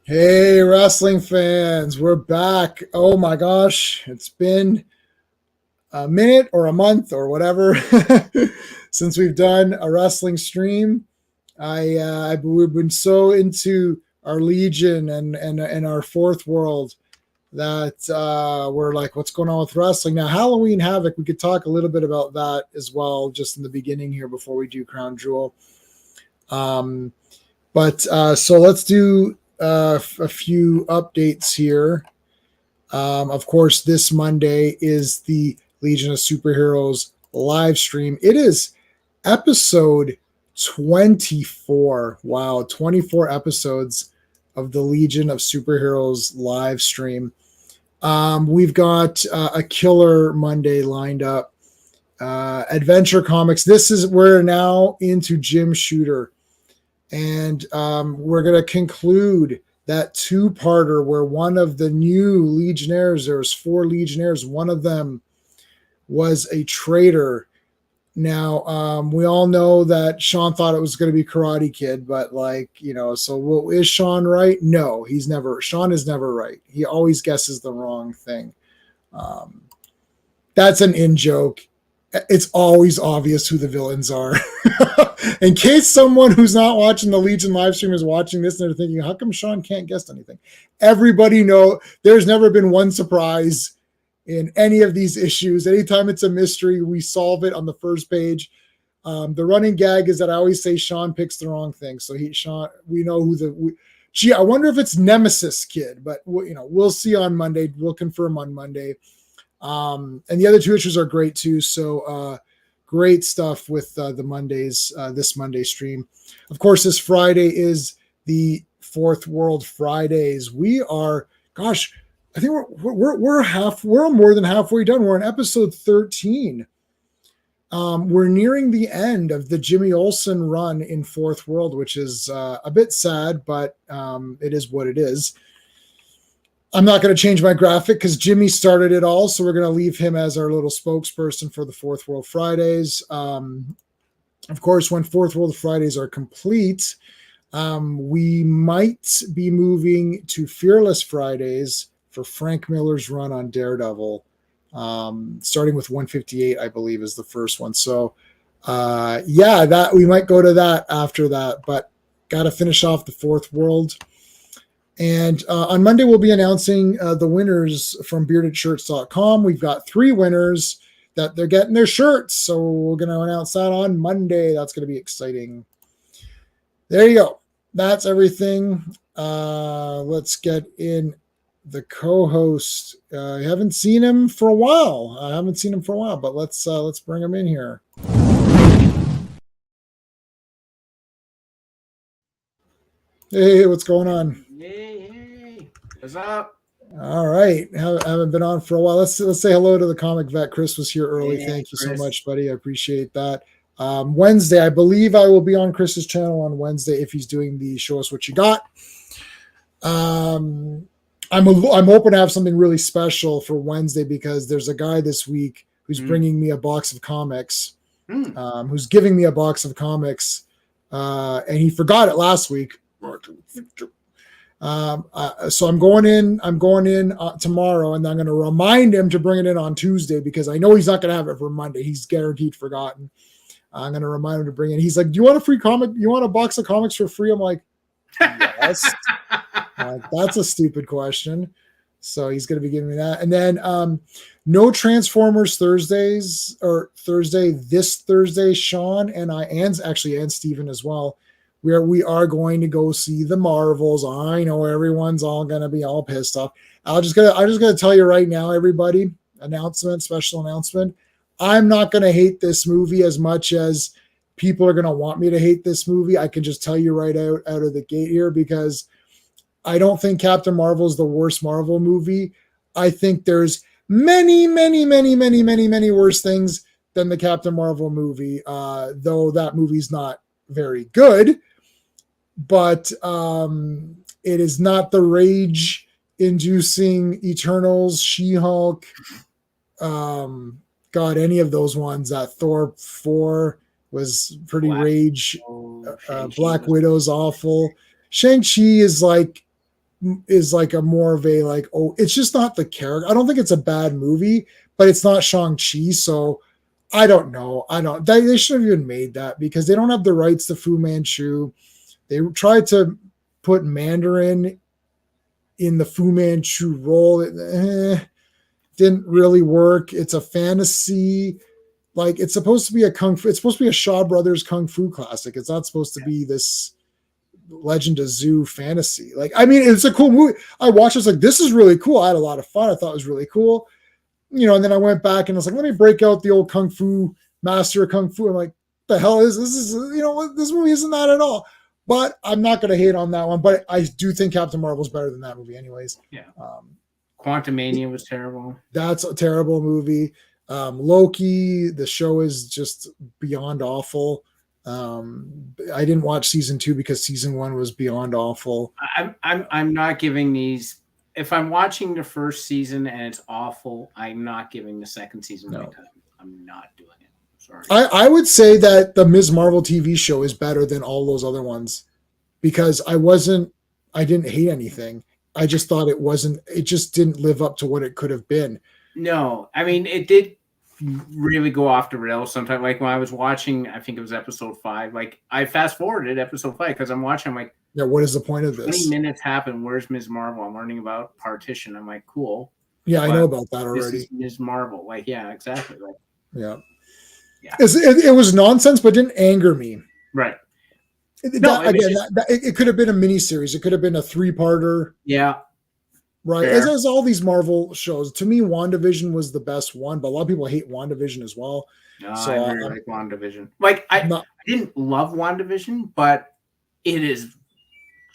Hey, wrestling fans, we're back. Oh my gosh, it's been a minute or a month or whatever since we've done a wrestling stream. We've been so into our Legion and our fourth world that we're like, what's going on with wrestling now? Halloween Havoc. We could talk a little bit about that as well, just in the beginning here before we do Crown Jewel. Um, so let's do a few updates here. Of course, this Monday is the Legion of Superheroes live stream. It is episode 24. Wow, 24 episodes of the Legion of Superheroes live stream. We've got a killer Monday lined up. Adventure Comics. We're now into Jim Shooter. And we're going to conclude that two-parter where one of the new Legionnaires, there was 4 Legionnaires, one of them was a traitor. Now, we all know that Sean thought it was going to be Karate Kid, but is Sean right? No, Sean is never right. He always guesses the wrong thing. That's an in-joke. It's always obvious who the villains are. In case someone who's not watching the Legion live stream is watching this and they're thinking, how come Sean can't guess anything? Everybody know there's never been one surprise in any of these issues. Anytime it's a mystery, we solve it on the first page. The running gag is that I always say Sean picks the wrong thing. So we know who I wonder if it's Nemesis Kid, but we'll see on Monday. We'll confirm on Monday. And the other 2 issues are great too. So great stuff with the Mondays, this Monday stream. Of course, this Friday is the Fourth World Fridays. We are, gosh, I think we're more than halfway done. We're on episode 13. We're nearing the end of the Jimmy Olsen run in Fourth World, which is a bit sad, but it is what it is. I'm not going to change my graphic because Jimmy started it all, so we're going to leave him as our little spokesperson for the Fourth World Fridays. Of course, when Fourth World Fridays are complete, we might be moving to Fearless Fridays for Frank Miller's run on Daredevil, starting with 158, I believe, is the first one. So, that we might go to that after that, but got to finish off the Fourth World. And on Monday, we'll be announcing the winners from beardedshirts.com. We've got 3 winners that they're getting their shirts. So we're going to announce that on Monday. That's going to be exciting. There you go. That's everything. Let's get in the co-host. I haven't seen him for a while. But let's bring him in here. Hey, what's going on? Hey, what's up? All right, haven't been on for a while. Let's say hello to the comic vet. Chris was here early. Hey, Thank you Chris. so much, buddy. I appreciate that. Wednesday, I believe I will be on Chris's channel on Wednesday if he's doing the Show Us What You Got. I'm hoping to have something really special for Wednesday because there's a guy this week who's bringing me a box of comics, who's giving me a box of comics, and he forgot it last week. So I'm going in tomorrow, and I'm going to remind him to bring it in on Tuesday because I know he's not going to have it for Monday. He's guaranteed forgotten. I'm going to remind him to bring it. He's like, "Do you want a free comic? You want a box of comics for free?" I'm like, "Yes." That's a stupid question. So he's going to be giving me that, and then no Transformers Thursdays or this Thursday. Sean and I, and Steven as well. We are going to go see the Marvels. I know everyone's all going to be all pissed off. I'm just gonna tell you right now, everybody. Special announcement. I'm not going to hate this movie as much as people are going to want me to hate this movie. I can just tell you right out of the gate here because I don't think Captain Marvel is the worst Marvel movie. I think there's many, many, many, many, many, many worse things than the Captain Marvel movie. Though that movie's not very good. But it is not the rage-inducing Eternals, She-Hulk, any of those ones. That Thor 4 was pretty rage. Black Widow's awful. Shang-Chi is like is like a more of a like, oh, it's just not the character. I don't think it's a bad movie, but it's not Shang-Chi. So I don't know. They should have even made that because they don't have the rights to Fu Manchu. They tried to put Mandarin in the Fu Manchu role. Didn't really work. It's a fantasy. Like it's supposed to be it's supposed to be a Shaw Brothers kung fu classic. It's not supposed to be this Legend of Zoo fantasy. Like, I mean, it's a cool movie. I watched it, I was like, this is really cool. I had a lot of fun. I thought it was really cool. And then I went back and I was like, let me break out the old kung fu master of kung fu. I'm like, the hell is this? This movie isn't that at all. But I'm not going to hate on that one. But I do think Captain Marvel's better than that movie, anyways. Yeah. Quantumania was terrible. That's a terrible movie. Loki, the show is just beyond awful. I didn't watch season 2 because season 1 was beyond awful. I'm not giving these. If I'm watching the first season and it's awful, I'm not giving the second season my time. I'm not doing it. Sorry. I would say that the Ms. Marvel TV show is better than all those other ones because I didn't hate anything. I just thought it just didn't live up to what it could have been. No, I mean, it did really go off the rails sometimes. Like when I was watching, I think it was episode 5, like I fast forwarded episode 5 because I'm watching, I'm like, yeah, what is the point of this? 20 minutes happen. Where's Ms. Marvel? I'm learning about partition. I'm like, cool. Yeah, I know about that already. This is Ms. Marvel. Like, yeah, exactly. Like, yeah. It was nonsense, but didn't anger me. Right. It could have been a miniseries. It could have been a 3-parter. Yeah. Right. As all these Marvel shows. To me, WandaVision was the best one, but a lot of people hate WandaVision as well. I really like WandaVision. Like, I didn't love WandaVision, but it is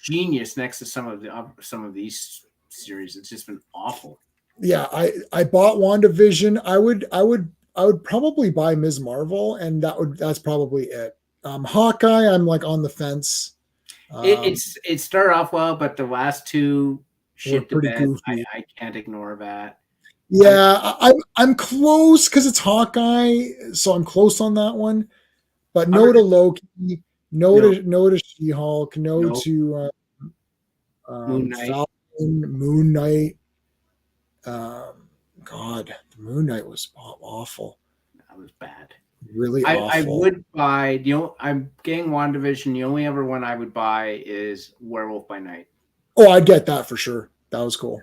genius next to some of these series. It's just been awful. Yeah, I bought WandaVision. I would probably buy Ms. Marvel, and that's probably it. Hawkeye, I'm like on the fence. It started off well, but the last 2 shit to bed. I can't ignore that. Yeah, I'm close because it's Hawkeye, so I'm close on that one. But no to Loki, no to She-Hulk, to Moon Knight. Falcon, Moon Knight. God, Moon Knight was awful. That was bad. Really awful. I would buy I'm getting WandaVision. The only other one I would buy is Werewolf by Night. Oh, I'd get that for sure. That was cool.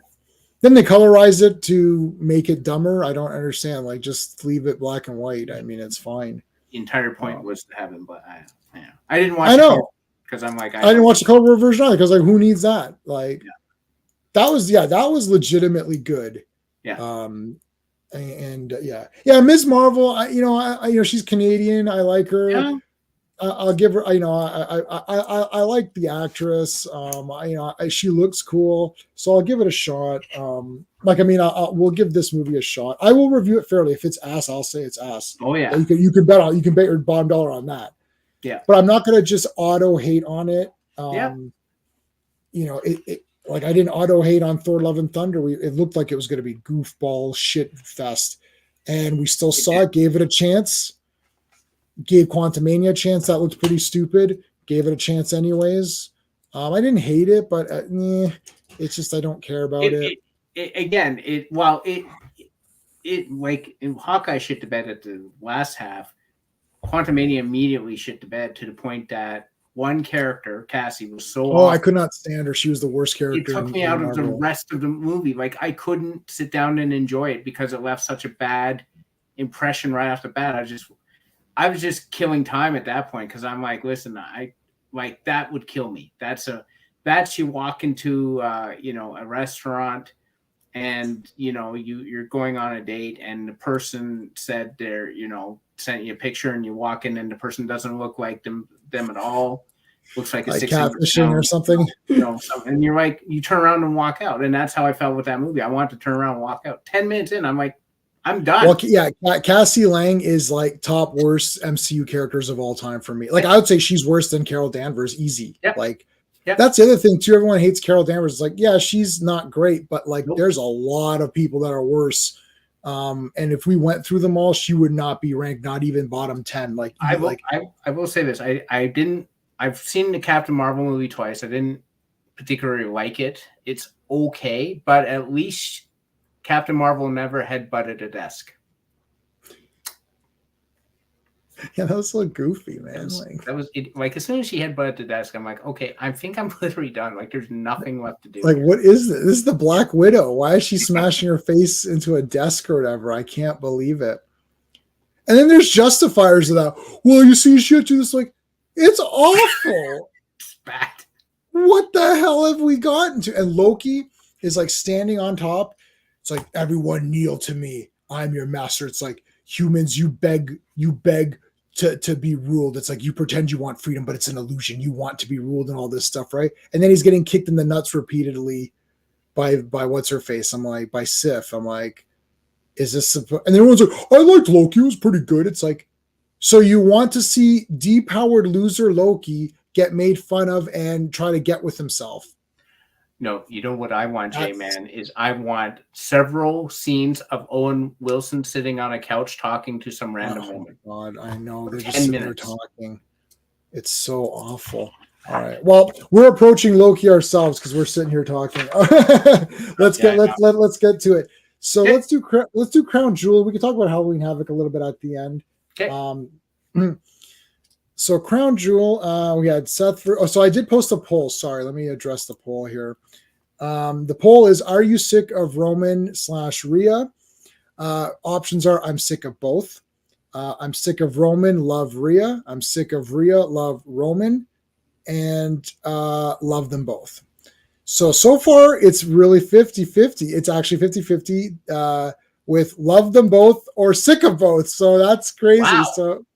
Then they colorized it to make it dumber. I don't understand. Like, just leave it black and white. I mean, it's fine. The entire point was to have it, but I didn't watch. I know because I'm like, I didn't watch the color version either because like, who needs that? Like, that was legitimately good. Yeah. Ms. Marvel. She's Canadian. I like her. Yeah. I'll give her. I like the actress. She looks cool, so I'll give it a shot. We'll give this movie a shot. I will review it fairly. If it's ass, I'll say it's ass. Oh yeah. You can bet your bottom dollar on that. Yeah. But I'm not gonna just auto hate on it. Like I didn't auto hate on Thor: Love and Thunder. It looked like it was going to be goofball shit fest, and we still saw it. Gave it a chance. Gave Quantumania a chance. That looked pretty stupid. Gave it a chance anyways. I didn't hate it, but it's just I don't care about it. Like in Hawkeye shit to bed at the last half. Quantumania immediately shit to bed to the point that one character, Cassie, was so awful. I could not stand her. She was the worst character. It took me out of the rest of the movie. Like, I couldn't sit down and enjoy it because it left such a bad impression right off the bat. I was just killing time at that point because I'm like, listen, that would kill me. That's you walk into a restaurant and you're going on a date and the person said they're sent you a picture and you walk in and the person doesn't look like them at all. Looks like a catfishing or something. And you're like, you turn around and walk out. And that's how I felt with that movie. I wanted to turn around and walk out. 10 minutes in, I'm like, I'm done. Well, yeah, Cassie Lang is like top worst MCU characters of all time for me. Like, I would say she's worse than Carol Danvers, easy. Yep. Like, that's the other thing too. Everyone hates Carol Danvers. It's like, yeah, she's not great, but like, there's a lot of people that are worse. And if we went through them all, she would not be ranked, not even bottom 10. Like, I will say this: I've seen the Captain Marvel movie twice. I didn't particularly like it. It's okay, but at least Captain Marvel never headbutted a desk. Yeah, that was so goofy, man. That was it. Like, as soon as she headbutted the desk, I'm like, okay, I think I'm literally done. Like, there's nothing left to do. Like, what is this? This is the Black Widow. Why is she smashing her face into a desk or whatever? I can't believe it. And then there's justifiers of that. Well, you see, she had to do this. Like, it's awful. It's bad. What the hell have we gotten to? And Loki is like standing on top. It's like, everyone kneel to me. I'm your master. It's like, humans, you beg to be ruled. It's like, you pretend you want freedom, but it's an illusion. You want to be ruled and all this stuff, right? And then he's getting kicked in the nuts repeatedly by what's her face. I'm like, by Sif. I'm like, is this? And then everyone's like, I liked Loki. It was pretty good. It's like, so you want to see depowered loser Loki get made fun of and try to get with himself? No, you know what I want, J-Man, is I want several scenes of Owen Wilson sitting on a couch talking to some random woman. God, I know. They're just 10 sitting there minutes. talking. It's so awful. All right. Well, we're approaching Loki ourselves because we're sitting here talking. let's get to it. So let's do Crown Jewel. We can talk about Halloween Havoc a little bit at the end. Okay. So Crown Jewel, we had Seth. So I did post a poll. Sorry, let me address the poll here. The poll is: are you sick of Roman / Rhea? Options are: I'm sick of both. I'm sick of Roman, love Rhea. I'm sick of Rhea, love Roman, and love them both. So far, it's really 50-50. It's actually 50-50 with love them both or sick of both. So that's crazy. Wow. So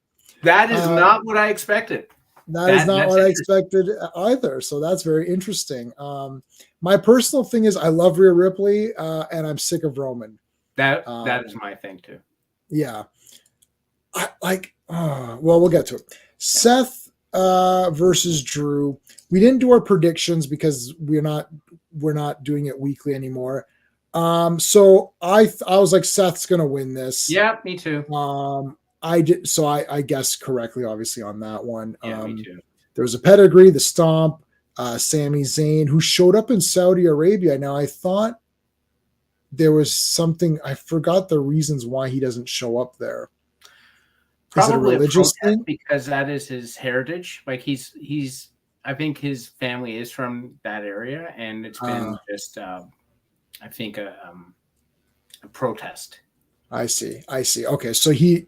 that is not what I expected. That is not what I expected either. So that's very interesting. My personal thing is I love Rhea Ripley and I'm sick of Roman. That is my thing too. Yeah. Well, we'll get to it. Seth versus Drew. We didn't do our predictions because we're not doing it weekly anymore. So I was like, Seth's gonna win this. Yeah, me too. I did, so I guessed correctly, obviously, on that one. Yeah, me too. There was a pedigree, the stomp, Sami Zayn, who showed up in Saudi Arabia. Now, I thought there was something, I forgot the reasons why he doesn't show up there. Probably is it a religious thing? Because that is his heritage. Like he's I think his family is from that area, and it's been just I think a protest. I see. Okay, so he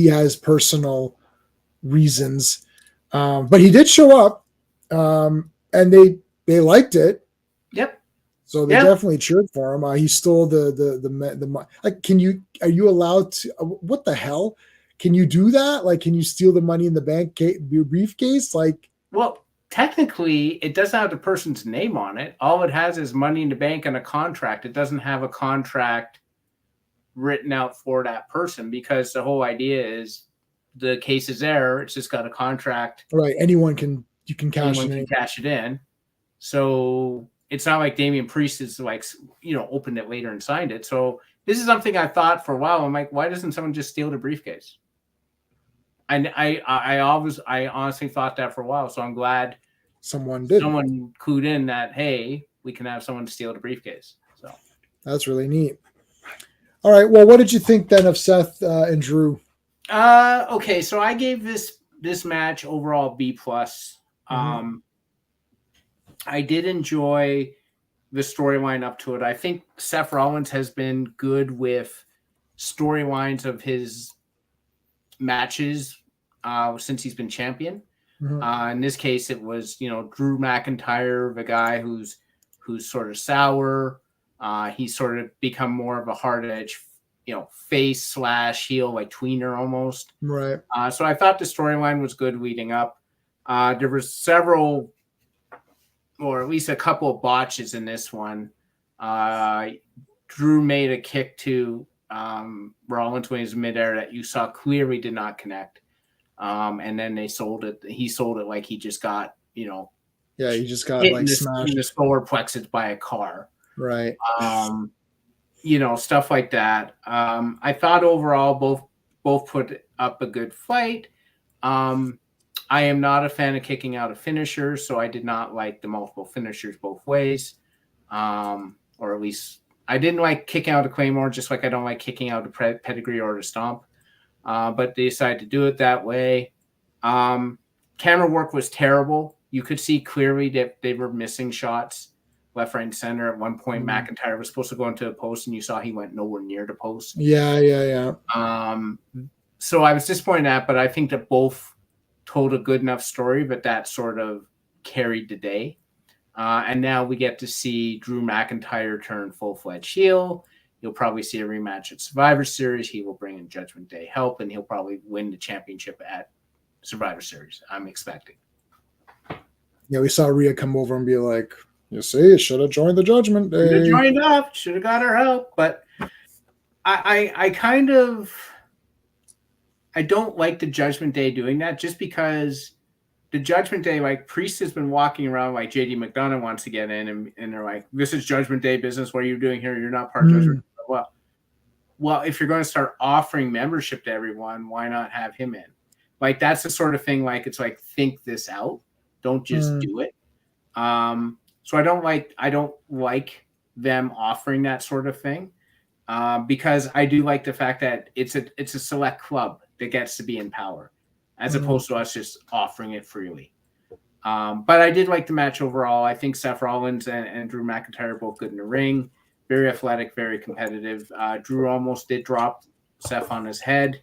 has personal reasons, but he did show up, and they liked it. Yep. So they definitely cheered for him. He stole the like. Are you allowed to? What the hell? Can you do that? Like, can you steal the money in the bank briefcase? Like, well, technically, it doesn't have the person's name on it. All it has is money in the bank and a contract. It doesn't have a contract written out for that person, because the whole idea is the case is there. It's just got a contract. Right. You can cash it in. So it's not like Damian Priest is like, opened it later and signed it. So this is something I thought for a while. I'm like, why doesn't someone just steal the briefcase? And I honestly thought that for a while. So I'm glad someone clued in that, hey, we can have someone steal the briefcase. So that's really neat. All right. Well, what did you think then of Seth and Drew? Okay, so I gave this match overall B+. Mm-hmm. I did enjoy the storyline up to it. I think Seth Rollins has been good with storylines of his matches since he's been champion. Mm-hmm. In this case, it was Drew McIntyre, the guy who's sort of sour. He's sort of become more of a hard edge, face / heel, like tweener almost. Right. So I thought the storyline was good leading up. There were several, or at least a couple of botches in this one. Drew made a kick to Rollins when he was midair that you saw clearly did not connect. And then they sold it. He sold it like he just got, he just got like smashed in the solar plexus by a car. Right. Stuff like that. I thought overall both put up a good fight. I I am not a fan of kicking out of finishers, so I did not like the multiple finishers both ways. Or at least I didn't like kicking out a Claymore, just like I don't like kicking out a pedigree or a stomp. But they decided to do it that way. Camera work was terrible. You could see clearly that they were missing shots left, right, and center. At one point, McIntyre was supposed to go into a post, and you saw he went nowhere near the post. Yeah. So I was disappointed at that, but I think that both told a good enough story, but that sort of carried the day. And now we get to see Drew McIntyre turn full-fledged heel. You'll probably see a rematch at Survivor Series. He will bring in Judgment Day help, and he'll probably win the championship at Survivor Series, I'm expecting. Yeah, we saw Rhea come over and be like, you see, should have joined the Judgment Day. Should have joined up. Should have got her help. But I kind of – I don't like the Judgment Day doing that just because the Judgment Day, like, Priest has been walking around like JD McDonough wants to get in, and they're like, this is Judgment Day business. What are you doing here? You're not part of Judgment Day. Well, if you're going to start offering membership to everyone, why not have him in? Like, that's the sort of thing, like, it's like, think this out. Don't just do it. So I don't like them offering that sort of thing because I do like the fact that it's a select club that gets to be in power as opposed to us just offering it freely. But I did like the match overall. I think Seth Rollins and Drew McIntyre are both good in the ring. Very athletic, very competitive. Drew almost did drop Seth on his head.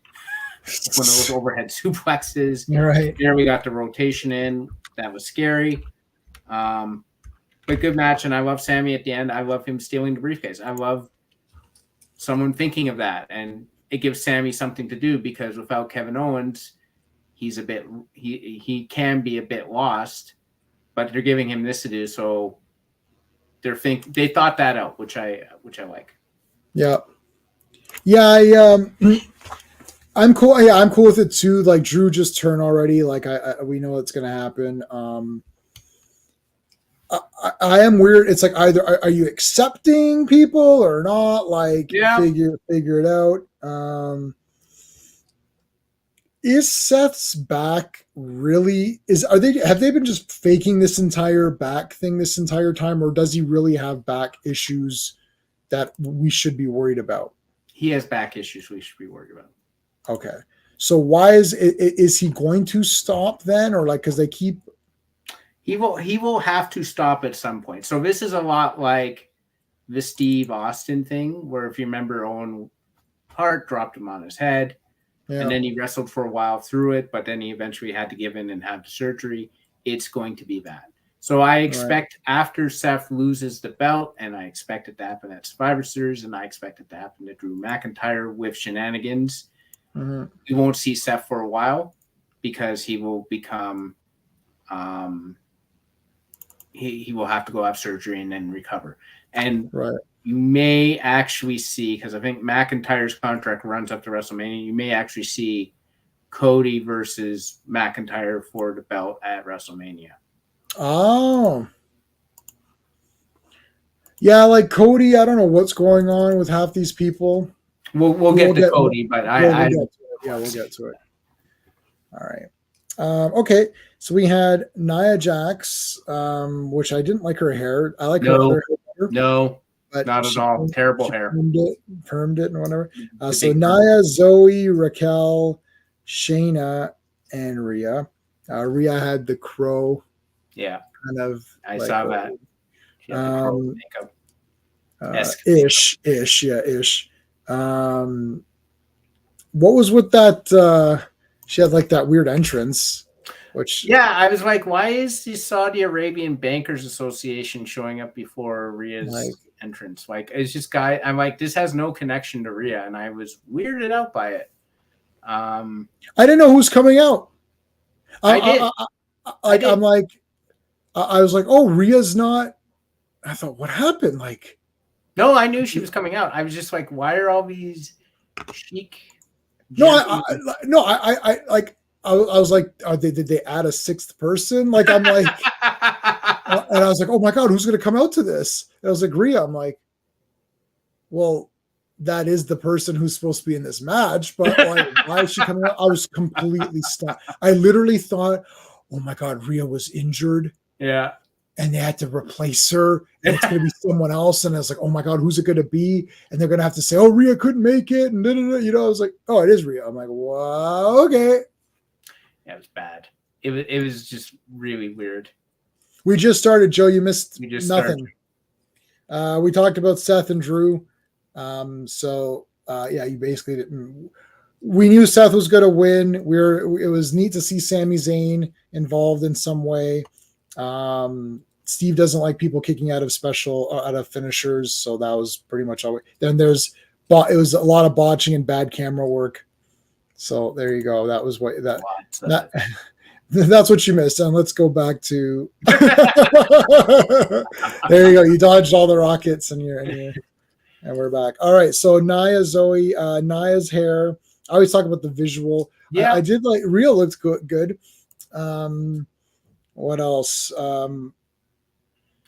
One of those overhead suplexes. Right. There we got the rotation in. That was scary. But good match, and I love Sammy at the end. I love him stealing the briefcase. I love someone thinking of that, and it gives Sammy something to do because without Kevin Owens, he can be a bit lost, but they're giving him this to do, so they thought that out, which I like. Yeah. I'm cool. Yeah, I'm cool with it too. Like Drew just turned already. Like we know it's gonna happen. I am weird. It's like either are you accepting people or not? Like figure it out. Is Seth's back really have they been just faking this entire back thing this entire time, or does he really have back issues that we should be worried about? He has back issues we should be worried about. Okay. So why is he going to stop then, or like because they keep? He will have to stop at some point. So this is a lot like the Steve Austin thing, where if you remember, Owen Hart dropped him on his head, and then he wrestled for a while through it, but then he eventually had to give in and have the surgery. It's going to be that. So I expect after Seth loses the belt, and I expect it to happen at Survivor Series, and I expect it to happen to Drew McIntyre with shenanigans. We won't see Seth for a while because he will become he will have to go have surgery and then recover. And you may actually see, because I think McIntyre's contract runs up to WrestleMania, you may actually see Cody versus McIntyre for the belt at WrestleMania. Oh. Yeah, like Cody, I don't know what's going on with half these people. We'll get to Cody, but we'll get to it. All right. Okay, so we had Nia Jax, which I didn't like her hair. I like her other hair better. No, but not at all. Terrible hair. Permed it and whatever. So Nia, Zoe, Raquel, Shayna, and Rhea. Rhea had the crow. Yeah. Kind of. I saw that. Ish. What was with that? She had like that weird entrance, which I was like, why is the Saudi Arabian Bankers Association showing up before Rhea's entrance? Like, it's just I'm like, this has no connection to Rhea, and I was weirded out by it. I didn't know who's coming out. I was like, oh, Rhea's not. I thought, what happened? Like, no, I knew she was coming out. I was just like, why are all these chic? I was like, did they add a sixth person? Like, I'm like, and I was like, oh my God, who's going to come out to this? And I was like, Rhea. I'm like, well, that is the person who's supposed to be in this match, but like, why is she coming out? I was completely stunned. I literally thought, oh my God, Rhea was injured. Yeah. And they had to replace her, and it's going to be someone else. And I was like, oh my God, who's it going to be? And they're going to have to say, oh, Rhea couldn't make it. And you know, I was like, oh, it is Rhea. I'm like, wow, okay. Yeah, it was bad. It was just really weird. We just started, Joe. You missed nothing. We talked about Seth and Drew. Yeah, you basically didn't. We knew Seth was going to win. It was neat to see Sami Zayn involved in some way. Steve doesn't like people kicking out of finishers, so that was pretty much all. Then it was a lot of botching and bad camera work. So there you go. That was that's what you missed. And let's go back to there you go. You dodged all the rockets and we're back. All right. So Nia, Zoe, Nia's hair. I always talk about the visual. Yeah, I did like Rhea looks good. What else?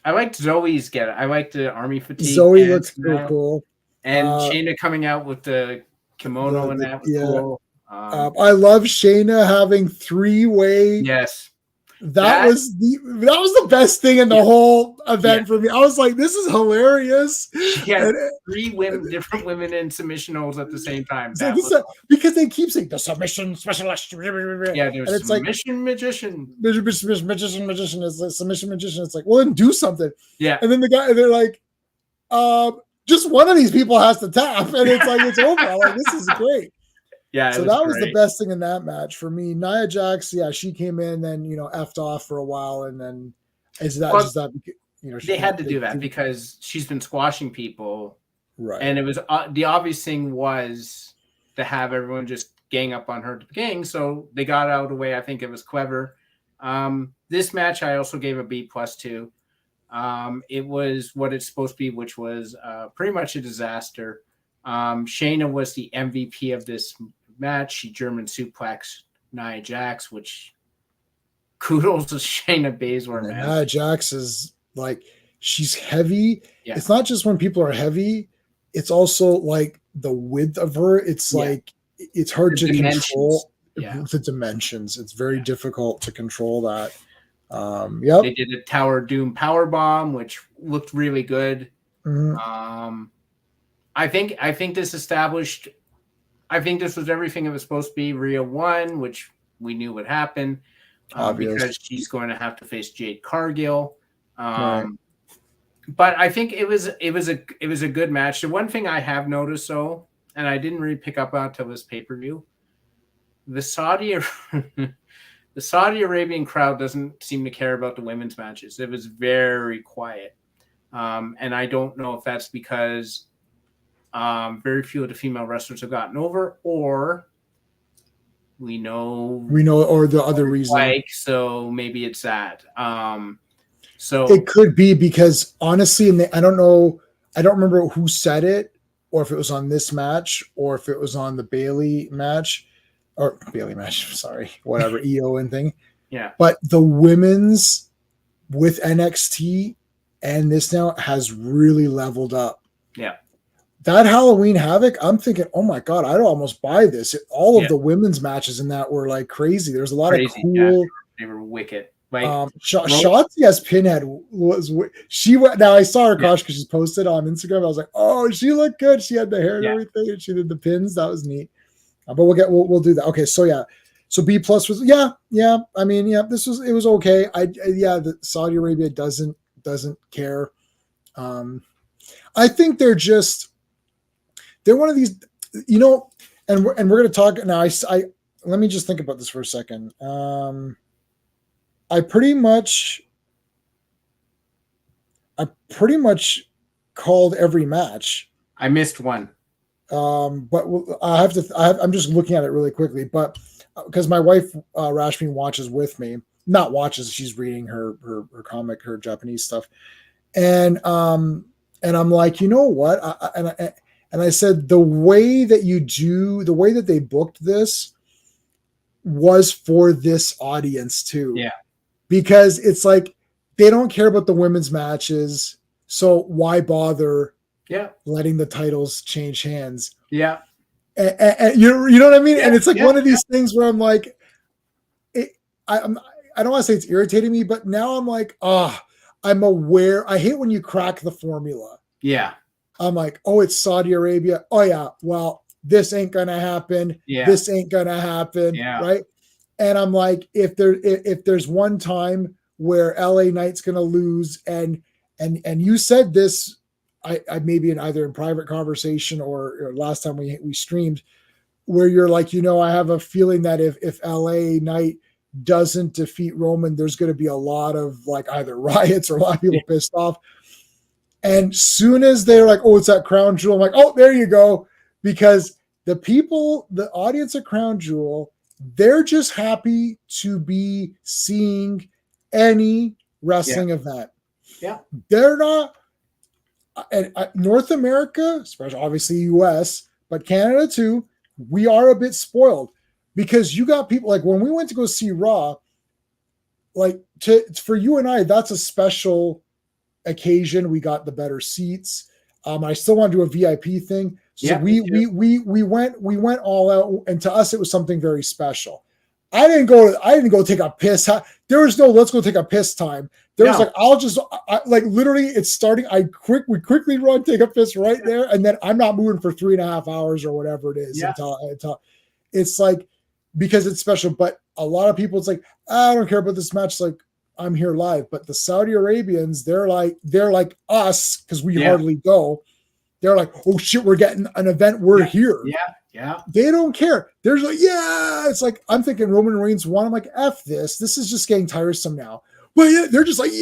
I liked Zoe's get it. I liked the army fatigue. Zoe looks real cool. And Shayna coming out with the kimono and that was cool. I love Shayna having 3-way. Yes. That was the best thing in the whole event for me. I was like, this is hilarious. She had 3 different women in submission holds at the same time. Because they keep saying the submission specialist. Yeah, there's submission magician. Magician is the submission magician. It's like, well, then do something. Yeah. And then they're like, just one of these people has to tap, and it's like it's over. I'm like, this is great. Yeah. So that was the best thing in that match for me. Nia Jax, she came in, then effed off for a while, and then they had to do that because she's been squashing people, right? And it was the obvious thing was to have everyone just gang up on her to gang. So they got out of the way. I think it was clever. This match I also gave a B+ to. It was what it's supposed to be, which was pretty much a disaster. Shayna was the MVP of this match. She German suplexed Nia Jax, which kudos to Shayna Baszler. Nia Jax is like, she's heavy. Yeah. It's not just when people are heavy, it's also like the width of her. It's like it's hard to control the dimensions. It's very difficult to control that. They did a Tower of Doom power bomb, which looked really good. Mm-hmm. I think this established. I think this was everything it was supposed to be. Rhea won, which we knew would happen because she's going to have to face Jade Cargill. Right. But I think it was a good match. The one thing I have noticed, though, and I didn't really pick up on until this pay-per-view, the Saudi Arabian crowd doesn't seem to care about the women's matches. It was very quiet, and I don't know if that's because very few of the female wrestlers have gotten over, or we know, or the other reason. So maybe it's that. So it could be because honestly, I don't know. I don't remember who said it, or if it was on this match, or if it was on the Bailey match. Sorry, whatever EO and thing. Yeah. But the women's with NXT and this now has really leveled up. Yeah. That Halloween Havoc, I'm thinking, oh my God, I'd almost buy this. All of the women's matches in that were like crazy. There's a lot of cool. Yeah, they were wicked. Like Shotzi as Pinhead she went. Now I saw her because she's posted on Instagram. I was like, oh, she looked good. She had the hair and everything, and she did the pins. That was neat. But we'll do that. Okay, so B+ was I mean, it was okay. The Saudi Arabia doesn't care. I think they're one of these, and we're going to talk now. I let me just think about this for a second. I pretty much called every match. I missed one. But I'm just looking at it really quickly, but because my wife Rashmi watches with me, not watches, she's reading her comic, her Japanese stuff, and I'm like, you know what? I said the way that they booked this was for this audience too. Yeah. Because it's like they don't care about the women's matches, so why bother Yeah. letting the titles change hands. Yeah. And you know what I mean? Yeah. And it's like Yeah. one of these things where I'm like, I don't want to say it's irritating me, but now I'm like, I'm aware. I hate when you crack the formula. Yeah. I'm like, oh, it's Saudi Arabia. Oh yeah, well, this ain't gonna happen. Yeah. This ain't gonna happen, Yeah. right? And I'm like, if there's one time where LA Knight's gonna lose, and you said this, I maybe in either in private conversation or last time we streamed, where you're like, I have a feeling that if LA Knight doesn't defeat Roman, there's going to be a lot of like either riots or a lot of people pissed off. And soon as they're like, oh, it's that Crown Jewel, I'm like, oh, there you go. Because the audience at Crown Jewel, they're just happy to be seeing any wrestling event. Yeah. They're not, and North America, especially obviously US, but Canada too, we are a bit spoiled because you got people like when we went to go see Raw, like for you and I, that's a special occasion. We got the better seats. I still want to do a VIP thing. So we went all out, and to us it was something very special. I didn't go take a piss. There was no let's go take a piss time. There was like like literally it's starting. We quickly run, take a piss right there, and then I'm not moving for 3.5 hours or whatever it is until it's like because it's special. But a lot of people, it's like I don't care about this match. Like I'm here live, but the Saudi Arabians, they're like us because we hardly go. They're like, oh shit, we're getting an event. We're here. Yeah. They don't care. There's like, it's like, I'm thinking Roman Reigns won. I'm like, F this. This is just getting tiresome now. But yeah, they're just like,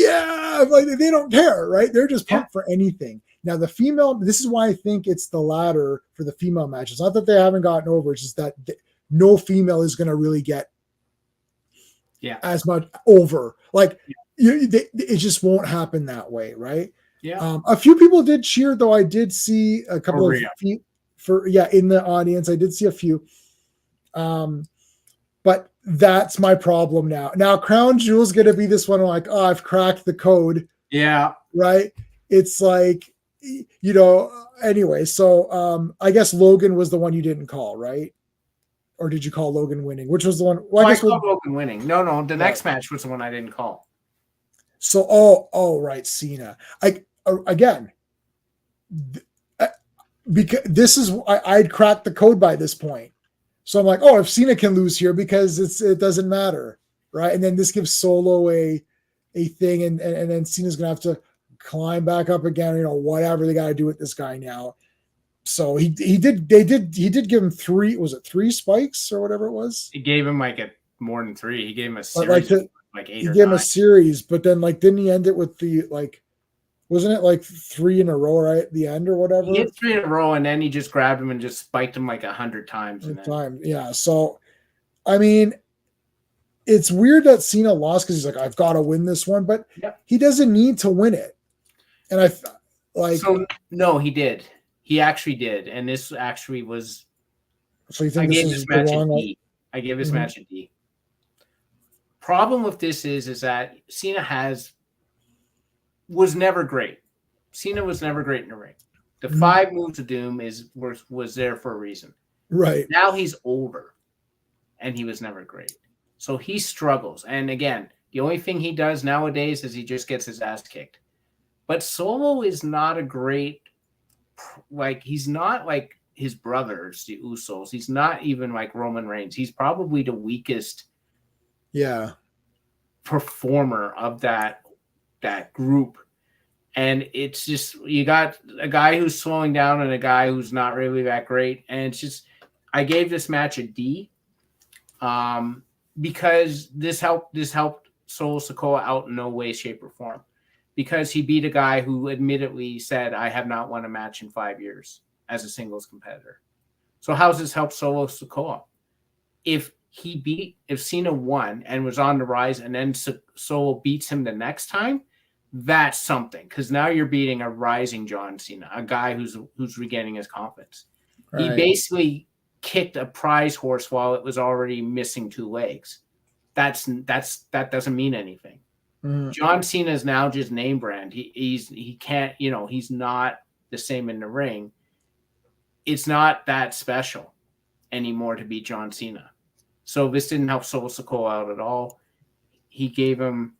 like they don't care, right? They're just pumped for anything. Now the female, this is why I think it's the latter for the female match. It's not that they haven't gotten over. It's just that no female is going to really get as much over. Like it just won't happen that way, right? Yeah. A few people did cheer, though. I did see a couple of feet in the audience. I did see a few. But that's my problem now. Now Crown Jewel's going to be this one. I'm like, oh, I've cracked the code. Yeah. Right. It's like, anyway. So I guess Logan was the one you didn't call, right? Or did you call Logan winning? Which was the one? Well, I guess called Logan winning. No. The next match was the one I didn't call. So, right, Cena. Again, because this is I'd cracked the code by this point. So I'm like, oh, if Cena can lose here because it doesn't matter, right? And then this gives Solo a thing, and then Cena's gonna have to climb back up again. Whatever they got to do with this guy now. So he did give him 3. Was it 3 spikes or whatever it was? He gave him more than 3. He gave him a series, 8 he or gave 9. him a series, but then didn't he end it with the wasn't it 3 in a row right at the end or whatever? He hit 3 in a row, and then he just grabbed him and just spiked him 100 times. Yeah. So, I mean, it's weird that Cena lost because he's like, I've got to win this one, but he doesn't need to win it. And So no, he did. He actually did, and this actually was. So you think this is the wrong? I gave this match a D. Problem with this is that Cena was never great. Cena was never great in the ring. The 5 moves of doom was there for a reason. Right. Now he's older, and he was never great. So he struggles. And again, the only thing he does nowadays is he just gets his ass kicked. But Solo is not a great, he's not like his brothers, the Usos. He's not even like Roman Reigns. He's probably the weakest performer of that group. And it's just, you got a guy who's slowing down and a guy who's not really that great. And it's just, I gave this match a D because this helped Solo Sikoa out in no way, shape, or form. Because he beat a guy who admittedly said, I have not won a match in 5 years as a singles competitor. So how's this help Solo Sikoa? If Cena won and was on the rise and then Solo beats him the next time, that's something. Because now you're beating a rising John Cena, a guy who's regaining his confidence. Right. He basically kicked a prize horse while it was already missing 2 legs. That doesn't mean anything. John Cena is now just name brand. He can't, he's not the same in the ring. It's not that special anymore to beat John Cena. So this didn't help Solo Sikoa out at all. He gave him,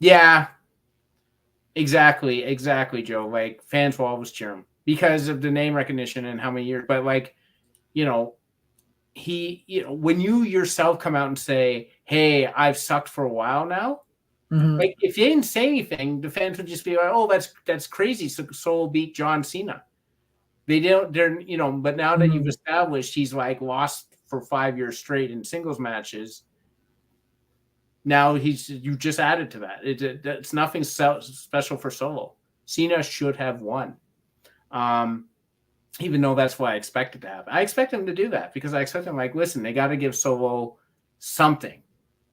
yeah, exactly, Joe. Like, fans will always cheer him because of the name recognition and how many years. But like, you know, when you yourself come out and say, "Hey, I've sucked for a while now," like if you didn't say anything, the fans would just be like, "Oh, that's crazy." So Solo beat John Cena. They don't. They're But now that you've established he's like lost for 5 years straight in singles matches. Now you just added to that. It's nothing special for Solo. Cena should have won. Even though that's what I expected to happen. I expect him to do that because I expect him, like, listen, they got to give Solo something,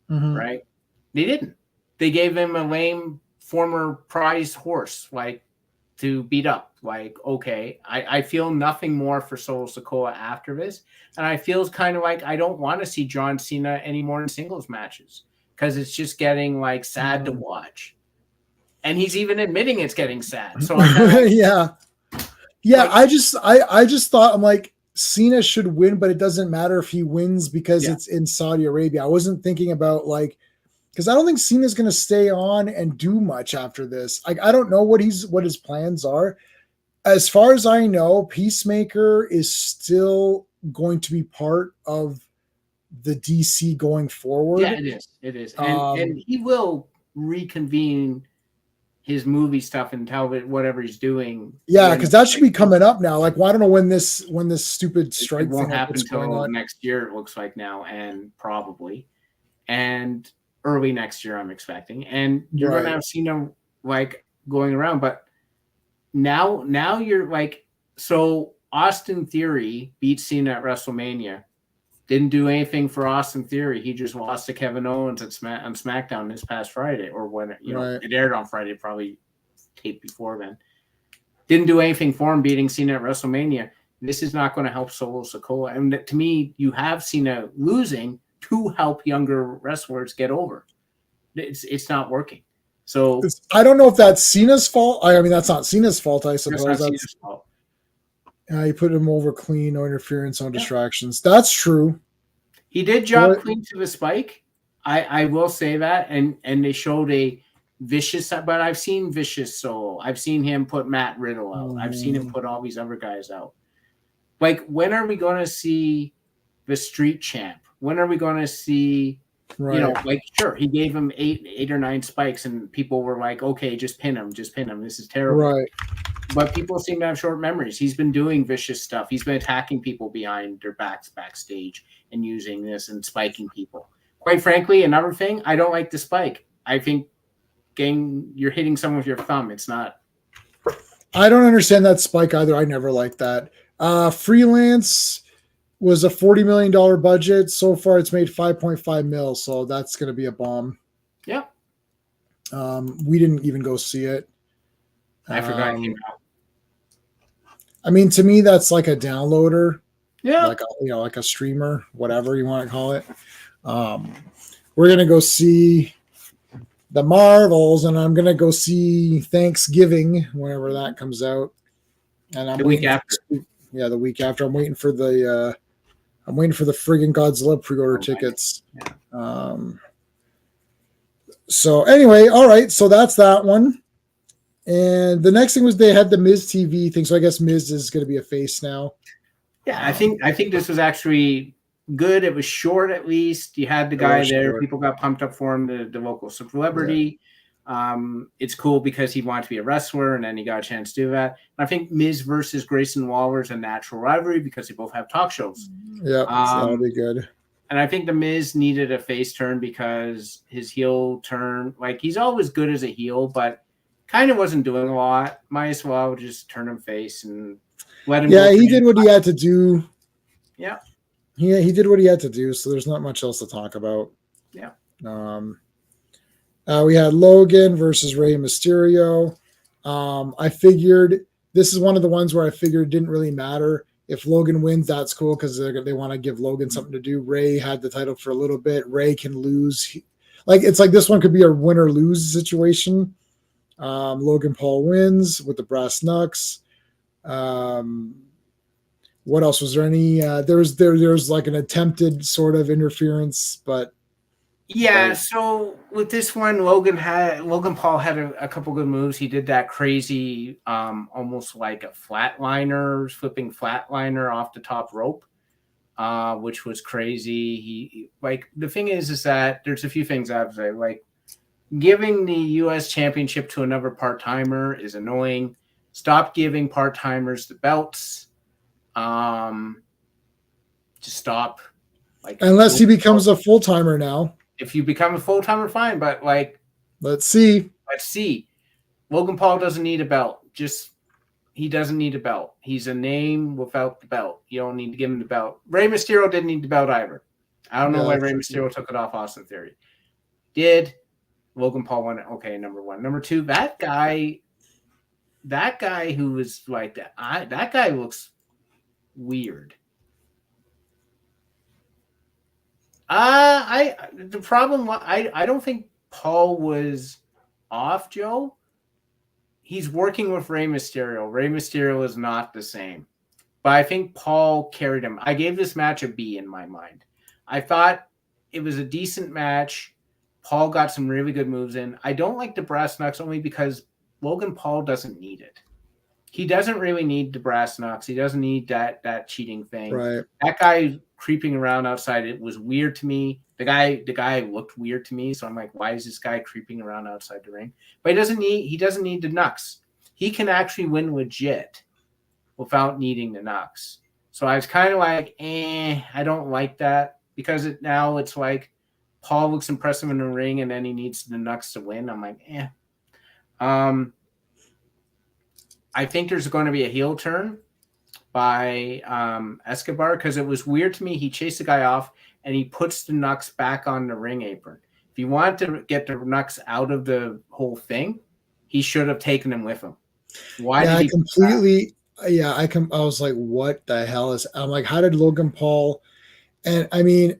right? They didn't. They gave him a lame former prize horse, like, to beat up. Like, okay, I feel nothing more for Solo Sikoa after this. And I feel kind of like I don't want to see John Cena anymore in singles matches because it's just getting, like, sad to watch. And he's even admitting it's getting sad. So yeah. Yeah, like, I just thought, I'm like, Cena should win, but it doesn't matter if he wins because it's in Saudi Arabia. I wasn't thinking about, like, because I don't think Cena's going to stay on and do much after this. Like, I don't know what his plans are. As far as I know, Peacemaker is still going to be part of the DC going forward. Yeah, it is. It is, and he will reconvene his movie stuff and tell it whatever he's doing. Yeah, because that should be coming up now. Like, well, I don't know when this stupid strike won't happen until next year. It looks like now, and probably, and early next year I'm expecting. And you're gonna have Cena, like, going around, but now you're like, so Austin Theory beat Cena at WrestleMania. Didn't do anything for Austin Theory. He just lost to Kevin Owens on SmackDown this past Friday, or when it aired on Friday, probably taped before then. Didn't do anything for him beating Cena at WrestleMania. This is not going to help Solo Sikoa. And to me, you have Cena losing to help younger wrestlers get over. It's not working. So I don't know if that's Cena's fault. I mean, that's not Cena's fault, I suppose. That's Cena's fault. You put him over clean, no interference, no distractions. That's true. He did jump clean to the spike. I will say that. And they showed a vicious, but I've seen vicious Solo. I've seen him put Matt Riddle out. I've seen him put all these other guys out. Like, when are we going to see the Street Champ? When are we going to see, like, sure, he gave him eight or nine spikes and people were like, okay, just pin him. This is terrible. Right. But people seem to have short memories. He's been doing vicious stuff. He's been attacking people behind their backs backstage and using this and spiking people. Quite frankly, another thing, I don't like the spike. I think you're hitting someone with your thumb. It's not. I don't understand that spike either. I never liked that. Freelance was a $40 million budget. So far, it's made 5.5 mil. So that's going to be a bomb. Yeah. We didn't even go see it. I forgot it came out. I mean, to me, that's like a downloader. Yeah. Like a streamer, whatever you want to call it. We're going to go see The Marvels, and I'm going to go see Thanksgiving whenever that comes out. And I'm the week after. The week after. I'm waiting for the friggin' Godzilla pre-order tickets. Yeah. So anyway, all right. So that's that one. And the next thing was they had the Miz TV thing. So I guess Miz is going to be a face now. Yeah, I think this was actually good. It was short, at least. You had the guy there. Short. People got pumped up for him, the local celebrity. Yeah. It's cool because he wanted to be a wrestler, and then he got a chance to do that. And I think Miz versus Grayson Waller is a natural rivalry because they both have talk shows. Yeah, that'll be good. And I think the Miz needed a face turn because his heel turn, like, he's always good as a heel, but kind of wasn't doing a lot. Might as well just turn him face and let him. Yeah, he did what he had to do. Yeah. He did what he had to do, so there's not much else to talk about. Yeah. We had Logan versus Rey Mysterio. I figured this is one of the ones where I figured it didn't really matter. If Logan wins, that's cool because they want to give Logan something to do. Rey had the title for a little bit. Rey can lose. It's like this one could be a win or lose situation. Logan Paul wins with the brass knucks. What else was there? Any there's like an attempted sort of interference, but Yeah, like, so with this one, Logan Paul had a couple good moves. He did that crazy, almost like a flatliner, flipping flatliner off the top rope, which was crazy. He like the thing is that there's a few things I have to say. Like giving the U.S. championship to another part timer is annoying. Stop giving part timers the belts. Just stop. Like unless he becomes a full timer now. if you become a full timer, fine. But like, Let's see. let's see. Logan Paul doesn't need a belt. He doesn't need a belt. He's a name without the belt. You don't need to give him the belt. Rey Mysterio didn't need the belt either. I don't know why Rey Mysterio took it off Austin Theory. Did Logan Paul won it? Okay, number one. Number two, that guy who was like that, that guy looks weird. The problem, I don't think Paul was off, Joe. He's working with Rey Mysterio. Rey Mysterio is not the same. But I think Paul carried him. I gave this match a B in my mind. I thought it was a decent match. Paul got some really good moves in. I don't like the brass knucks only because Logan Paul doesn't need it. He doesn't really need the brass knucks. He doesn't need that cheating thing. Right. That guy creeping around outside, it was weird to me. The guy looked weird to me, so I'm like, why is this guy creeping around outside the ring? But he doesn't need the knucks. He can actually win legit without needing the knucks. So I was kind of like, I don't like that because now it's like Paul looks impressive in the ring and then he needs the knucks to win. I'm like, I think there's going to be a heel turn by Escobar because it was weird to me. He chased the guy off and he puts the knucks back on the ring apron. If you want to get the knucks out of the whole thing, he should have taken them with him. Why did he completely? Yeah, I was like, what the hell is? I'm like, how did Logan Paul? And I mean,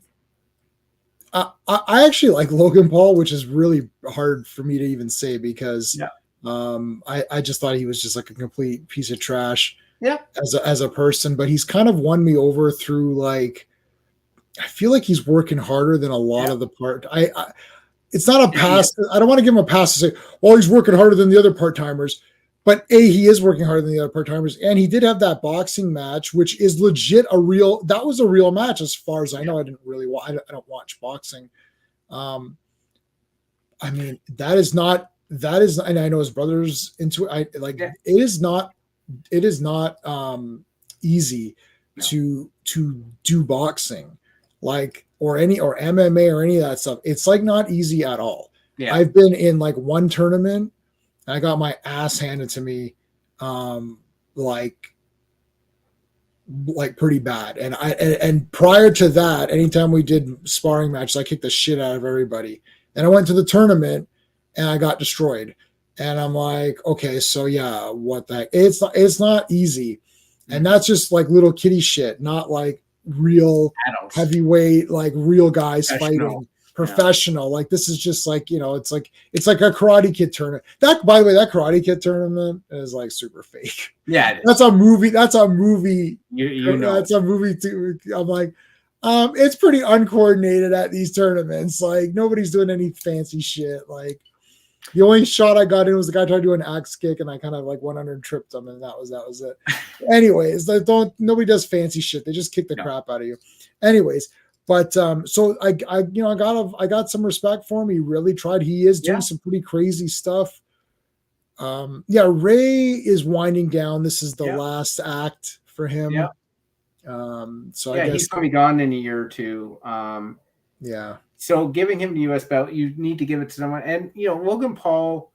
I actually like Logan Paul, which is really hard for me to even say because I just thought he was just like a complete piece of trash. Yeah. As a person, but he's kind of won me over through like I feel like he's working harder than a lot of the part. It's not a pass. I don't want to give him a pass to say, well, he's working harder than the other part timers. But he is working harder than the other part timers, and he did have that boxing match, which is legit that was a real match as far as I know. I didn't really I don't watch boxing. I mean, that is, and I know his brother's into it. It is not easy to do boxing, like or MMA or any of that stuff. It's like not easy at all. Yeah. I've been in like one tournament and I got my ass handed to me like pretty bad. And prior to that, anytime we did sparring matches, I kicked the shit out of everybody. And I went to the tournament and I got destroyed. And I'm like, okay, so yeah, what the heck? It's not easy. And that's just like little kitty shit, not like real adults, heavyweight, like real guys fighting, professional. Yeah. Like this is just like, it's like a Karate Kid tournament. By the way, that Karate Kid tournament is like super fake. Yeah. That's a movie. That's a movie too. I'm like, it's pretty uncoordinated at these tournaments. Like nobody's doing any fancy shit. Like, the only shot I got in was the guy tried to do an axe kick, and I kind of like went under and tripped him, and that was it. Anyways, nobody does fancy shit. They just kick the crap out of you. Anyways, but so I got some respect for him. He really tried. He is doing some pretty crazy stuff. Ray is winding down. This is the last act for him. Yeah. So I guess he's gonna be gone in a year or two. So giving him the U.S. belt, you need to give it to someone. And, Logan Paul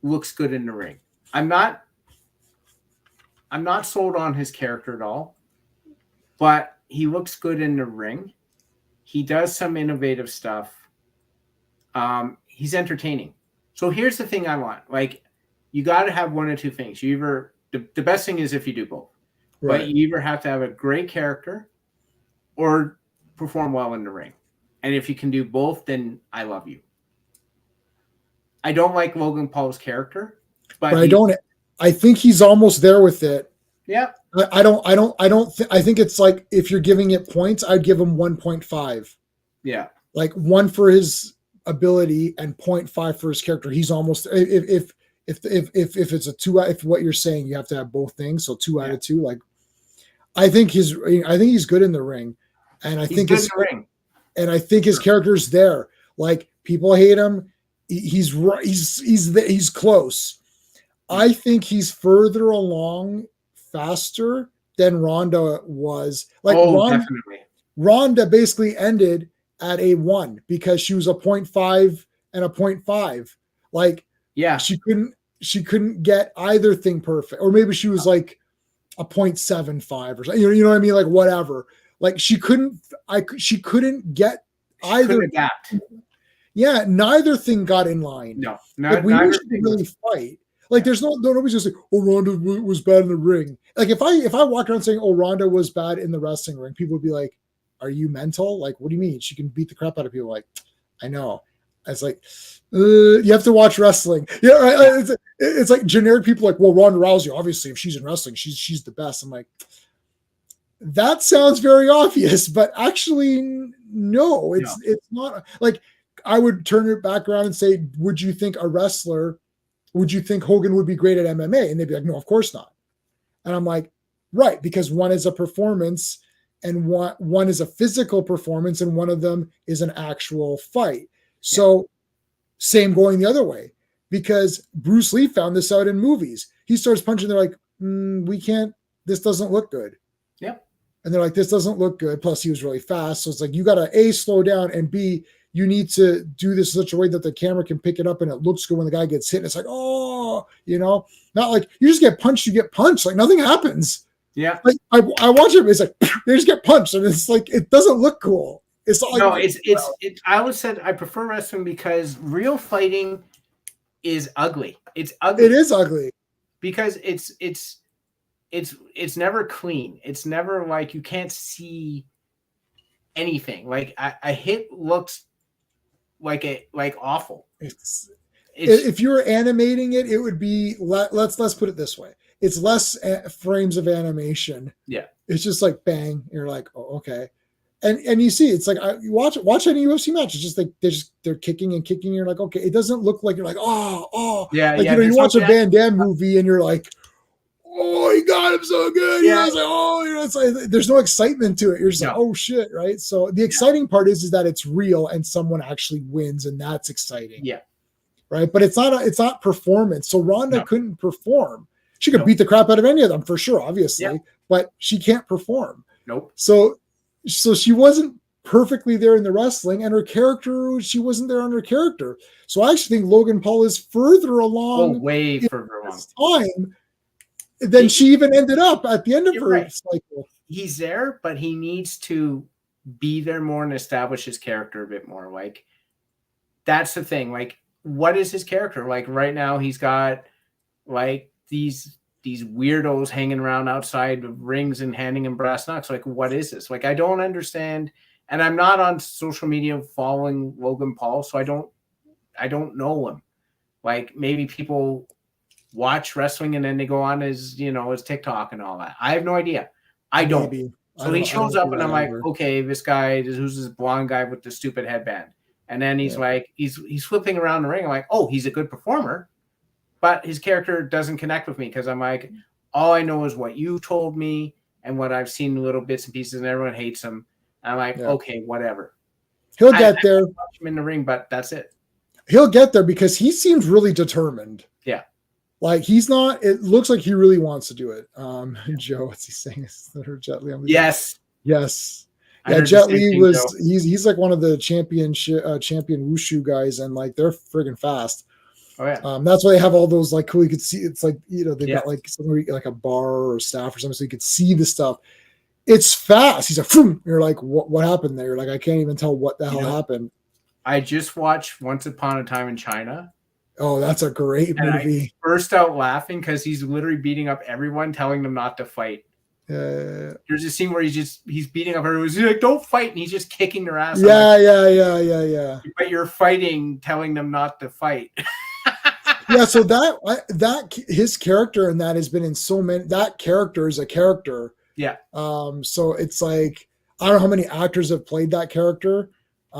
looks good in the ring. I'm not sold on his character at all, but he looks good in the ring. He does some innovative stuff. He's entertaining. So here's the thing I want. Like, you got to have one or two things. The best thing is if you do both. Right. But you either have to have a great character or perform well in the ring. And if you can do both, then I love you. I don't like Logan Paul's character, but I think he's almost there with it. Yeah. I think it's like if you're giving it points, I'd give him 1.5. Yeah. Like 1 for his ability and 0.5 for his character. He's almost if it's a 2, if what you're saying you have to have both things, so 2 out of 2. Like I think he's good in the ring, and He's good in the ring. And I think his character's there. Like people hate him. He's close. I think he's further along faster than Ronda was. Like definitely. Ronda basically ended at a 1 because she was a 0.5 and a 0.5. Like she couldn't get either thing perfect, or maybe she was like a 0.75 or something. You know what I mean? Like whatever. Like she couldn't get either. Couldn't adapt. Yeah, neither thing got in line. No, like we used to really fight. Like there's nobody's just like, oh, Ronda was bad in the ring. Like if I walked around saying, oh, Ronda was bad in the wrestling ring, people would be like, are you mental? Like, what do you mean? She can beat the crap out of people. Like, I know. It's like, you have to watch wrestling. Yeah, right? It's like generic people like, well, Ronda Rousey, obviously, if she's in wrestling, she's the best. I'm like, that sounds very obvious, but actually, no, it's not. Like, I would turn it back around and say, would you think Hogan would be great at MMA? And they'd be like, no, of course not. And I'm like, right, because one is a performance and one is a physical performance and one of them is an actual fight. So same going the other way, because Bruce Lee found this out in movies. He starts punching. They're like, we can't, this doesn't look good. Yep. And they're like, this doesn't look good. Plus he was really fast. So it's like, you got to A, slow down, and B, you need to do this in such a way that the camera can pick it up and it looks good when the guy gets hit. And it's like, oh, not like you just get punched, you get punched. Like nothing happens. Yeah. Like I watch it. It's like, they just get punched. And it's like, it doesn't look cool. It's not like, I always said I prefer wrestling because real fighting is ugly. It's ugly. It is ugly. Because it's never clean. It's never like you can't see anything. Like a hit looks like awful. If you were animating it, it would be let's put it this way. It's less frames of animation. Yeah. It's just like bang. You're like, oh, okay. And you see, it's like you watch any UFC match. It's just like they're kicking and kicking. You're like, okay, it doesn't look like you're like, oh, yeah, like you watch a Van Damme movie and you're like, oh, he got him so good. Yeah, it's like, oh, it's like there's no excitement to it. You're just like, oh shit, right? So the exciting part is that it's real and someone actually wins, and that's exciting. Yeah, right. But it's not performance. So Ronda couldn't perform. She could beat the crap out of any of them for sure, obviously, but she can't perform. Nope. So she wasn't perfectly there in the wrestling, and her character, she wasn't there on her character. So I actually think Logan Paul is further along, way further along time than she even ended up at the end of her cycle. He's there, but he needs to be there more and establish his character a bit more. Like that's the thing. Like, what is his character? Like right now, he's got like these weirdos hanging around outside of rings and handing him brass knucks. Like, what is this? Like, I don't understand. And I'm not on social media following Logan Paul, so I don't know him. Like, maybe people watch wrestling and then they go on his TikTok and all that. I have no idea. I don't. Maybe. So he shows up and I'm like, okay, this guy, who's this blonde guy with the stupid headband? And then he's like, he's flipping around the ring. I'm like, oh, he's a good performer. But his character doesn't connect with me because I'm like, all I know is what you told me and what I've seen little bits and pieces, and everyone hates him. And I'm like, okay, whatever. He'll get there. I watch him in the ring, but that's it. He'll get there because he seems really determined. Yeah. Like he's not. It looks like he really wants to do it. Joe, what's he saying? Is that her Jet Li? Yes. Yes. Yeah, Jet Li was. He's like one of the champion wushu guys, and like they're friggin' fast. Oh yeah. That's why they have all those like cool. You could see it's like they've got like somewhere like a bar or staff or something, so you could see the stuff. It's fast. He's like, phoom. You're like, what happened there? You're like, I can't even tell what the hell happened. I just watched Once Upon a Time in China. Oh, that's a great movie. I burst out laughing because he's literally beating up everyone, telling them not to fight. There's a scene where he's beating up everyone. He's like, don't fight, and he's just kicking their ass. Yeah. But you're fighting, telling them not to fight. Yeah, so that his character and that has been in so many. That character is a character. Yeah, So it's like I don't know how many actors have played that character.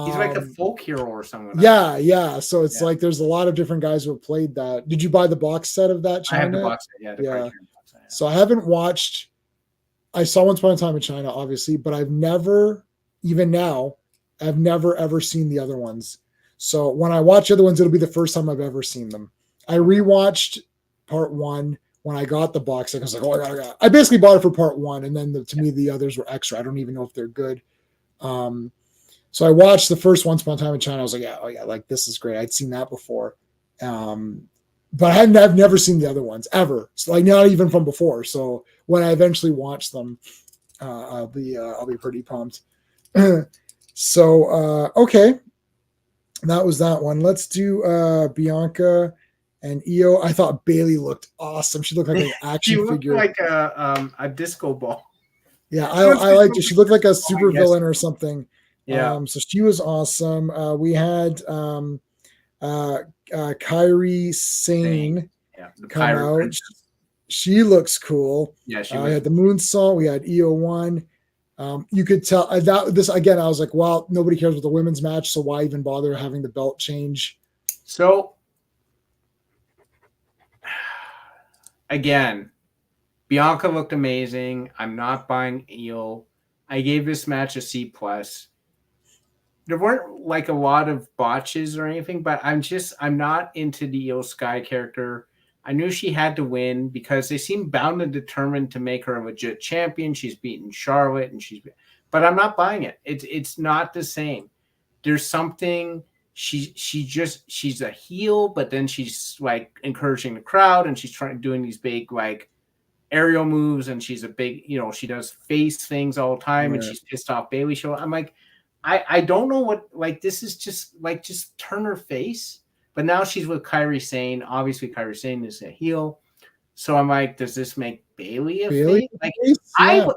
he's like a Um, folk hero or something. yeah. So it's Yeah. like there's a lot of different guys who have played that. Did you buy the box set of that I have the China? box set. Yeah, the Yeah. Criterion box set. Yeah. So I haven't watched. I saw Once Upon a Time in China, obviously, but I've never, even now, I've never ever seen the other ones. So when I watch the other ones, it'll be the first time I've ever seen them. I rewatched part one when I got the box set. I was like, oh, I got. I basically bought it for part one, and then to me the others were extra. I don't even know if they're good. So I watched the first Once Upon a Time in China. I was like, yeah, oh yeah, like this is great. I'd seen that before, but I've never seen the other ones ever. So like not even from before. So when I eventually watch them, I'll be pretty pumped. So okay, that was that one. Let's do Bianca and Io. I thought Bailey looked awesome. She looked like an action figure, like a disco ball. Yeah, I liked it. She looked like a super villain or something. Yeah. So she was awesome. We had Kyrie Sane come out. Princess. She looks cool. Yeah, she we had the Moonsault. We had EO1. You could tell that this again. I was like, well, nobody cares about the women's match, so why even bother having the belt change? So again, Bianca looked amazing. I'm not buying Io. I gave this match a C+. There weren't like a lot of botches or anything, but I'm not into the Io Sky character. I knew she had to win because they seem bound and determined to make her a legit champion. She's beaten Charlotte but I'm not buying it. It's not the same. There's something she's a heel, but then she's like encouraging the crowd and she's doing these big like aerial moves and she's a big, she does face things all the time and she's pissed off Bailey show. I'm like, I don't know what, like, this is just turn her face. But now she's with Kyrie Sane. Obviously, Kyrie Sane is a heel. So I'm like, does this make Bailey a face? Like, yeah.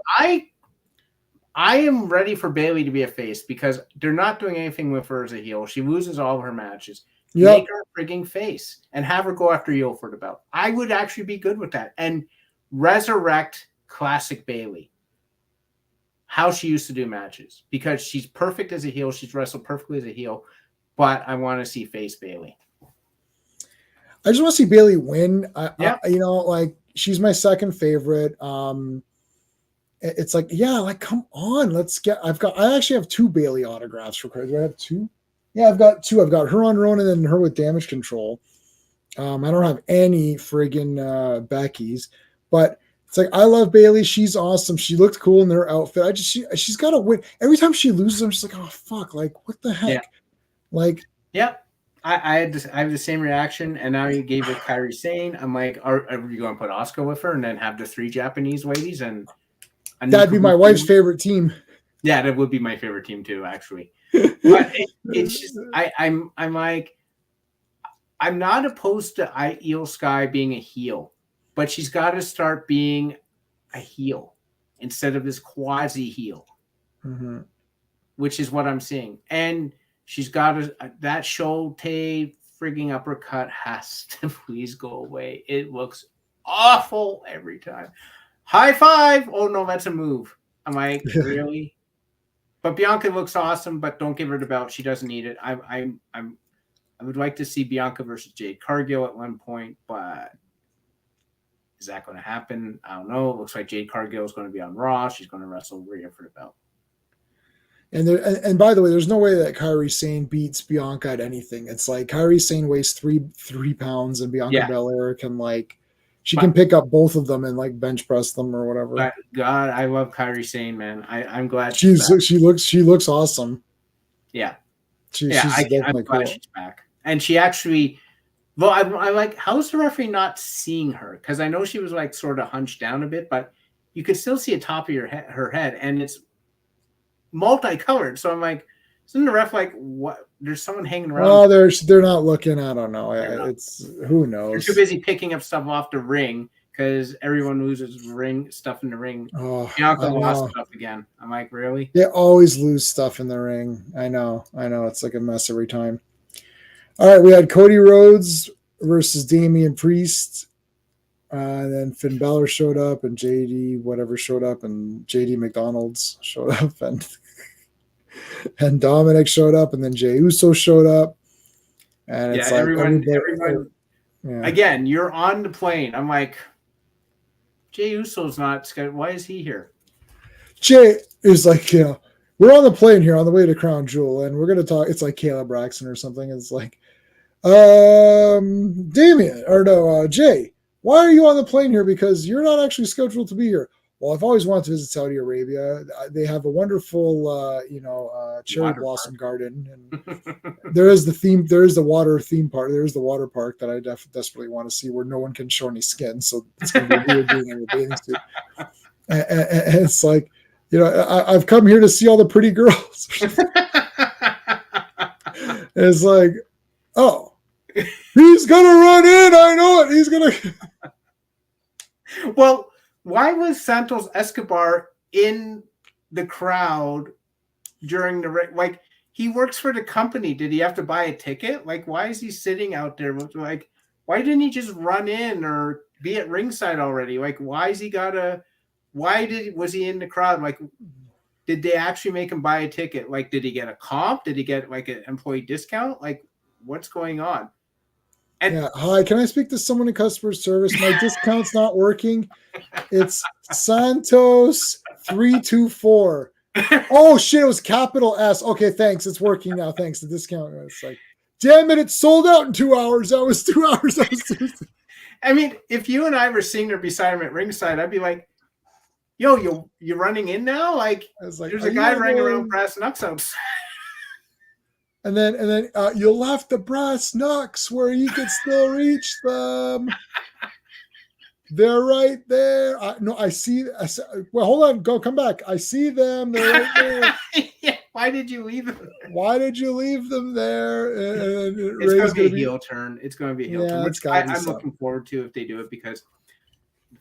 I am ready for Bailey to be a face because they're not doing anything with her as a heel. She loses all of her matches. Yep. Make her a frigging face and have her go after Io for the belt. I would actually be good with that. And resurrect classic Bailey. How she used to do matches. Because she's perfect as a heel. She's wrestled perfectly as a heel. But I want to see face Bailey. I just want to see Bailey win. Like she's my second favorite. It's like, yeah, like come on, let's get. I actually have 2 Bailey autographs for credit. Do I have 2? Yeah, I've got 2. I've got her on Ronin and her with Damage Control. I don't have any friggin' Becky's, but it's like I love Bailey. She's awesome. She looked cool in her outfit. She's got to win. Every time she loses, I'm just like, oh fuck, like what the heck, yeah. Like. Yeah. I have the same reaction, and now you gave it Kyrie Sane. I'm like, are you going to put Asuka with her and then have the 3 Japanese ladies? And that'd be my wife's favorite team. Yeah, that would be my favorite team too, actually. But it's just I'm like, I'm not opposed to Io Sky being a heel, but she's got to start being a heel instead of this quasi heel, which is what I'm seeing. And she's got that Shote frigging uppercut has to please go away. It looks awful every time. High five! Oh no, that's a move. I'm like, really? But Bianca looks awesome, but don't give her the belt. She doesn't need it. I would like to see Bianca versus Jade Cargill at one point, but is that going to happen? I don't know. It looks like Jade Cargill is going to be on Raw. She's going to wrestle Rhea for the belt. And by the way, there's no way that Kyrie Sane beats Bianca at anything. It's like Kyrie Sane weighs 3 pounds and Bianca Belair can she can pick up both of them and like bench press them or whatever. But God, I love Kyrie Sane, man. I'm glad she looks awesome. Yeah. I'm glad she's back. And she actually, well, I like, how's the referee not seeing her? Because I know she was like sort of hunched down a bit, but you could still see the top of her head, and it's multicolored. So I'm like, isn't the ref like, what? There's someone hanging around. Oh, they're not looking. I don't know. It's who knows. They're too busy picking up stuff off the ring because everyone loses stuff in the ring. Oh, Bianca lost stuff again. I'm like, really? They always lose stuff in the ring. I know. It's like a mess every time. All right, we had Cody Rhodes versus Damian Priest. And then Finn Balor showed up, and JD whatever showed up, and JD McDonald's showed up, and Dominic showed up, and then Jey Uso showed up, and it's like everyone. yeah. Again, you're on the plane. I'm like, Jey Uso's not. Why is he here? Jay is like, we're on the plane here on the way to Crown Jewel, and we're gonna talk. It's like Caleb Braxton or something. It's like, Damien or no, Jay. Why are you on the plane here? Because you're not actually scheduled to be here. Well, I've always wanted to visit Saudi Arabia. They have a wonderful, cherry blossom garden, and there is the water theme park. There is the water park that I desperately want to see, where no one can show any skin. So it's going to be weird being in a bathing suit. And it's like, I've come here to see all the pretty girls. It's like, oh, he's gonna run in. I know it. He's gonna. Well, why was Santos Escobar in the crowd during the like? He works for the company. Did he have to buy a ticket? Like, why is he sitting out there? Like, why didn't he just run in or be at ringside already? Like, why is he gotta? Was he in the crowd? Like, did they actually make him buy a ticket? Like, did he get a comp? Did he get like an employee discount? Like, what's going on? And yeah, hi, can I speak to someone in customer service? My discount's not working. It's Santos 324. Oh shit, it was capital S. Okay, thanks. It's working now. Thanks. The discount. It's like, damn it, it's sold out in 2 hours. That was 2 hours. I mean, if you and I were sitting there beside him at ringside, I'd be like, yo, you're running in now? Like, there's a guy running around brass knucks outside. And then you left the brass knucks where you could still reach them. They're right there. I see. Well, hold on. Come back. I see them. They're right there. Yeah. Why did you leave them there? Why did you leave them there? And it's going to be a heel turn. It's going to be a heel turn, which I'm looking forward to if they do it, because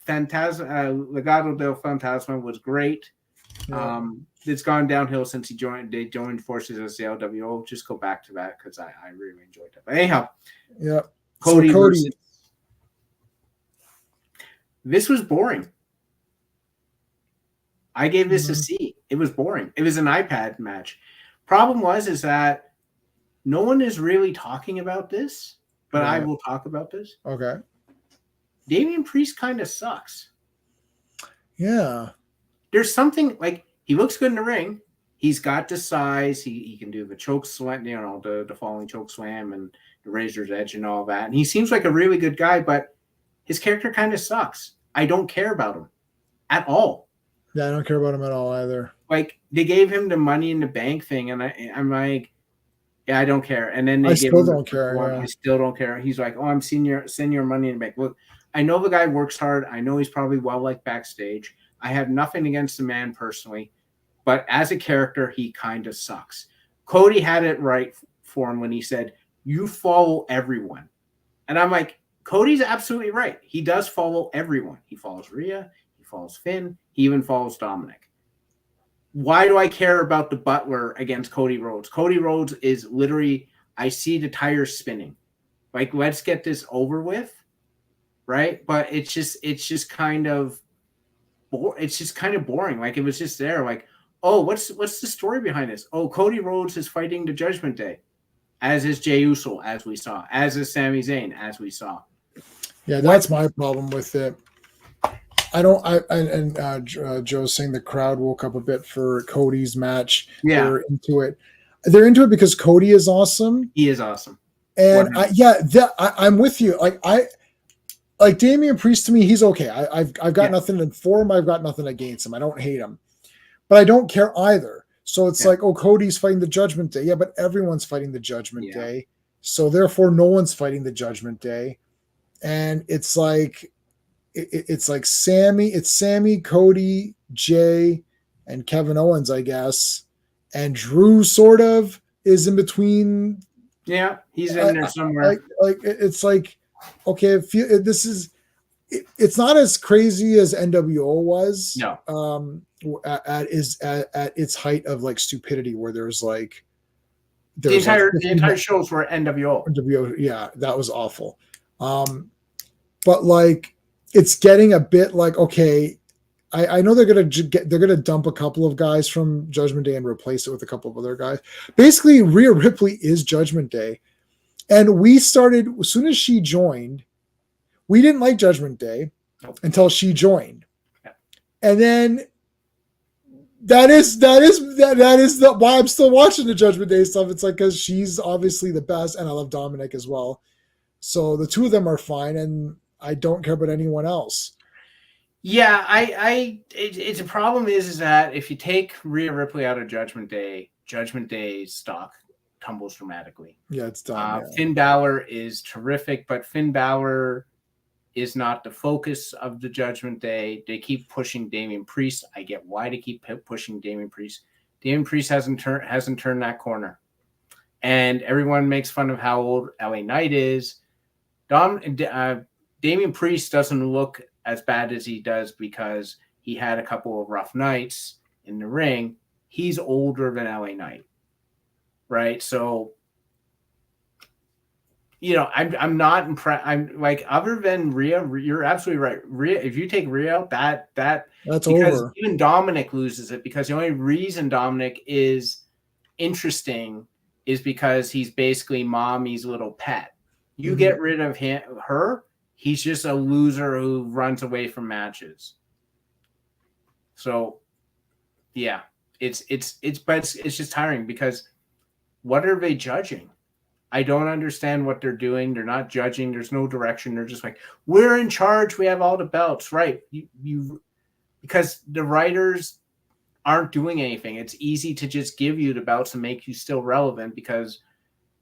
Legado del Fantasma was great. Yeah. It's gone downhill since they joined forces as the LWO. Just go back to that because I really enjoyed that. But anyhow, yeah, Cody. Versus, this was boring. I gave this a C. It was boring. It was an iPad match. Problem is that no one is really talking about this, but I will talk about this. Okay. Damian Priest kind of sucks. Yeah. There's something like, he looks good in the ring. He's got the size. He can do the choke slam, the falling choke slam and the razor's edge and all that. And he seems like a really good guy, but his character kind of sucks. I don't care about him at all. Yeah, I don't care about him at all either. Like, they gave him the Money in the Bank thing, and I'm like, yeah, I don't care. And then they still don't care. Yeah. I still don't care. He's like, oh, I'm senior Money in the Bank. Look, I know the guy works hard. I know he's probably well-liked backstage. I have nothing against the man personally, but as a character, he kind of sucks. Cody had it right for him when he said, you follow everyone. And I'm like, Cody's absolutely right. He does follow everyone. He follows Rhea. He follows Finn. He even follows Dominic. Why do I care about the Butler against Cody Rhodes? Cody Rhodes is literally, I see the tires spinning. Like, let's get this over with, right? But it's just kind of boring. Like, it was just there. Like, oh, what's the story behind this? Oh, Cody Rhodes is fighting the Judgment Day, as is Jey Uso, as we saw, as is Sami Zayn, as we saw. Yeah, that's my problem with it. Joe's saying the crowd woke up a bit for Cody's match. Yeah, they're into it. They're into it because Cody is awesome. He is awesome. And I'm with you. Like Damian Priest, to me, he's okay. I've got nothing for him. I've got nothing against him. I don't hate him, but I don't care either. So it's like, oh, Cody's fighting the Judgment Day. Yeah, but everyone's fighting the Judgment Day. So therefore, no one's fighting the Judgment Day. And it's like, Sammy, Cody, Jay, and Kevin Owens, I guess. And Drew sort of is in between. Yeah, he's in there somewhere. It's like, okay, it's not as crazy as NWO was. No. At its height of like stupidity, where there's the entire shows were NWO. NWO, yeah, that was awful. But like, it's getting a bit like, okay, I know they're gonna dump a couple of guys from Judgment Day and replace it with a couple of other guys. Basically, Rhea Ripley is Judgment Day, and we started as soon as she joined. We didn't like Judgment Day until she joined, and then that is why I'm still watching the Judgment Day stuff. It's like because she's obviously the best, and I love Dominic as well. So the two of them are fine, and I don't care about anyone else. Yeah, it's a problem is that if you take Rhea Ripley out of Judgment Day's stock tumbles dramatically. Yeah, it's done. Yeah. Finn Balor is terrific, but Finn Balor is not the focus of the Judgment Day. They keep pushing Damian Priest. I get why they keep pushing Damian Priest. Damian Priest hasn't turned that corner, and everyone makes fun of how old LA Knight is. Damian Priest doesn't look as bad as he does because he had a couple of rough nights in the ring. He's older than LA Knight, right? So, you know, I'm not impressed. I'm like, other than Rhea, you're absolutely right. Rhea, if you take Rhea, that's because over. Even Dominic loses it because the only reason Dominic is interesting is because he's basically mommy's little pet. You get rid of her, he's just a loser who runs away from matches. So, yeah, it's just tiring because what are they judging? I don't understand what they're doing. They're not judging. There's no direction. They're just like, we're in charge. We have all the belts, right? You because the writers aren't doing anything. It's easy to just give you the belts and make you still relevant because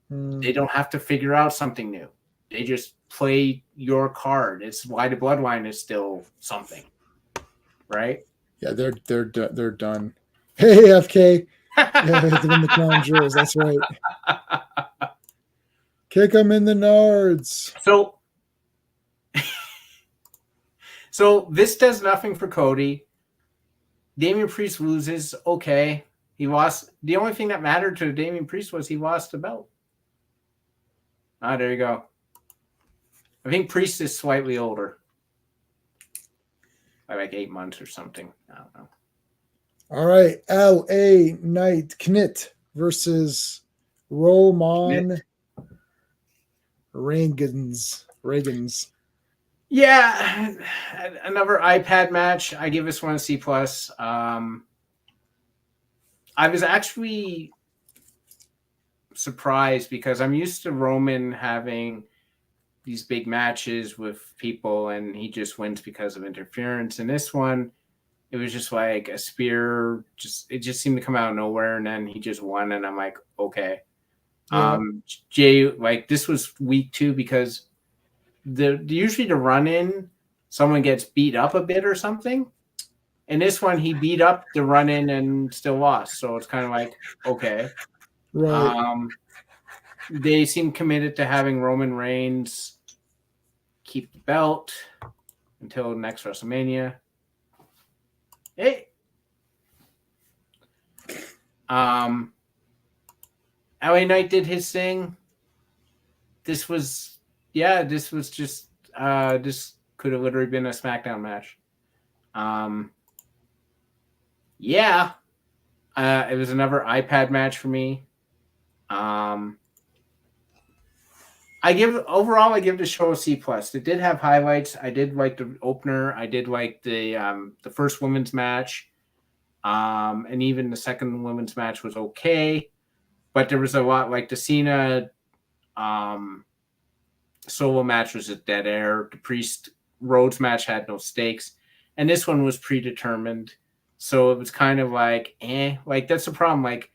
they don't have to figure out something new. They just play your card. It's why the Bloodline is still something, right? Yeah, they're done. Hey, FK, yeah, hit them in the crown jewels. That's right. Kick them in the nards. So this does nothing for Cody. Damian Priest loses. Okay, he lost. The only thing that mattered to Damian Priest was he lost the belt. There you go. I think Priest is slightly older. By like 8 months or something. I don't know. All right. LA Knight Knit versus Roman Reigns. Yeah. Another iPad match. I give this one a C+. I was actually surprised because I'm used to Roman having these big matches with people and he just wins because of interference. In this one, it was just like a spear, it just seemed to come out of nowhere, and then he just won, and I'm like, okay. Yeah. Jay, like, this was week 2 because usually the run-in, someone gets beat up a bit or something. In this one, he beat up the run-in and still lost, so it's kind of like, okay. Right. They seem committed to having Roman Reigns keep the belt until next WrestleMania. Hey. LA Knight did his thing. This was just this could have literally been a SmackDown match. It was another iPad match for me. I give the show a C+. It did have highlights. I did like the opener. I did like the first women's match. And even the second women's match was okay. But there was a lot, like the Cena solo match was a dead air. The Priest Rhodes match had no stakes. And this one was predetermined. So it was kind of like, like that's the problem. Like,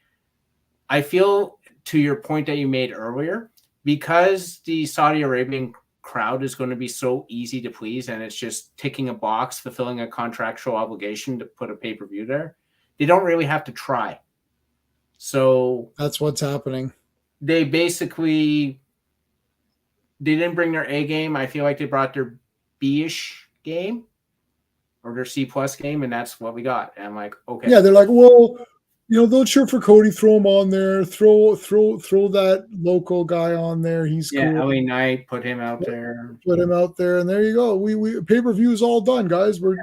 I feel, to your point that you made earlier, because the Saudi Arabian crowd is going to be so easy to please and it's just ticking a box, fulfilling a contractual obligation to put a pay-per-view there, they don't really have to try. So that's what's happening. They basically, they didn't bring their A game. I feel like they brought their B-ish game or their C+ game, and that's what we got. And I'm like, okay. Yeah, they're like, well, they'll cheer for Cody. Throw him on there. Throw that local guy on there. He's cool. LA Knight, put him out there. Put him out there, and there you go. We pay-per-view is all done, guys. We're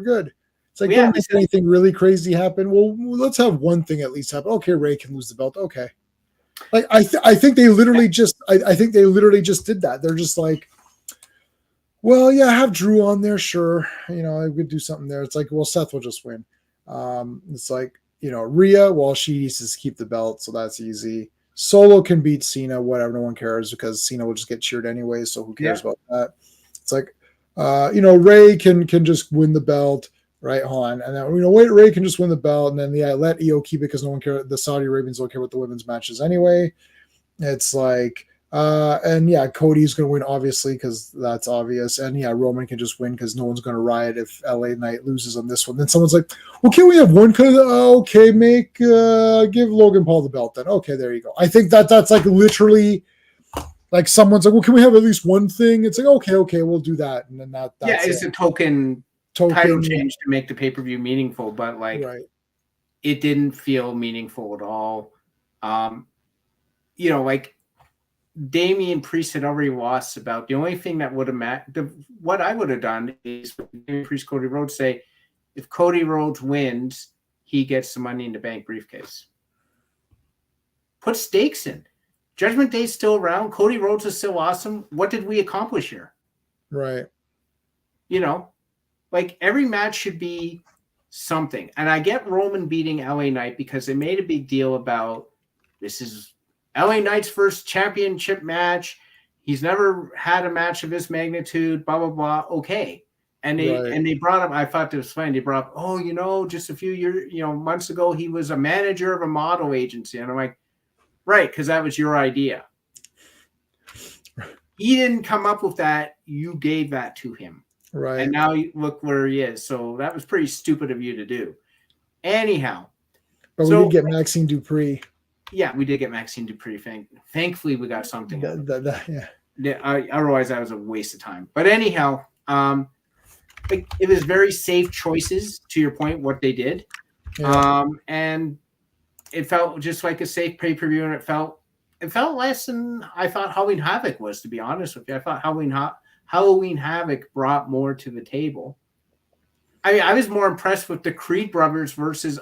good. It's like, don't make anything really crazy happen. Well, let's have one thing at least happen. Okay, Ray can lose the belt. Okay. Like I think they literally just did that. They're just like, well, yeah, have Drew on there, sure. I could do something there. It's like, well, Seth will just win. It's like, Rhea, well, she needs to keep the belt, so that's easy. Solo can beat Cena, whatever, no one cares because Cena will just get cheered anyway, so who cares about that? It's like, Ray can just win the belt, right? Hold on. And then, Ray can just win the belt, and then, let Io keep it because no one cares. The Saudi Arabians don't care about the women's matches anyway. It's like, and Cody's going to win, obviously, because that's obvious. And Roman can just win because no one's going to riot if LA Knight loses on this one. Then someone's like, well, can we have one? Okay, give Logan Paul the belt then. Okay, there you go. I think that's like literally like someone's like, well, can we have at least one thing? It's like, okay, we'll do that. And then that's it's a token title change to make the pay-per-view meaningful, but like it didn't feel meaningful at all. Like Damian Priest had already lost about the only thing that would have what I would have done is Damian Priest, Cody Rhodes say, if Cody Rhodes wins, he gets the Money in the Bank briefcase. Put stakes in. Judgment Day's still around. Cody Rhodes is still awesome. What did we accomplish here? Right. Like every match should be something. And I get Roman beating LA Knight because they made a big deal about this is LA Knight's first championship match. He's never had a match of this magnitude, blah, blah, blah. Okay. And they brought up, I thought it was funny. They brought up, just a few years, months ago, he was a manager of a model agency. And I'm like, right, because that was your idea. He didn't come up with that. You gave that to him. Right. And now look where he is. So that was pretty stupid of you to do. Anyhow. But we did get Maxine Dupree. Yeah, we did get Maxine Dupree. Thankfully, we got something. Yeah. Otherwise, that was a waste of time. But anyhow, it was very safe choices, to your point, what they did. Yeah. And it felt just like a safe pay-per-view, and it felt less than I thought Halloween Havoc was, to be honest with you. I thought Halloween Havoc brought more to the table. I was more impressed with the Creed brothers versus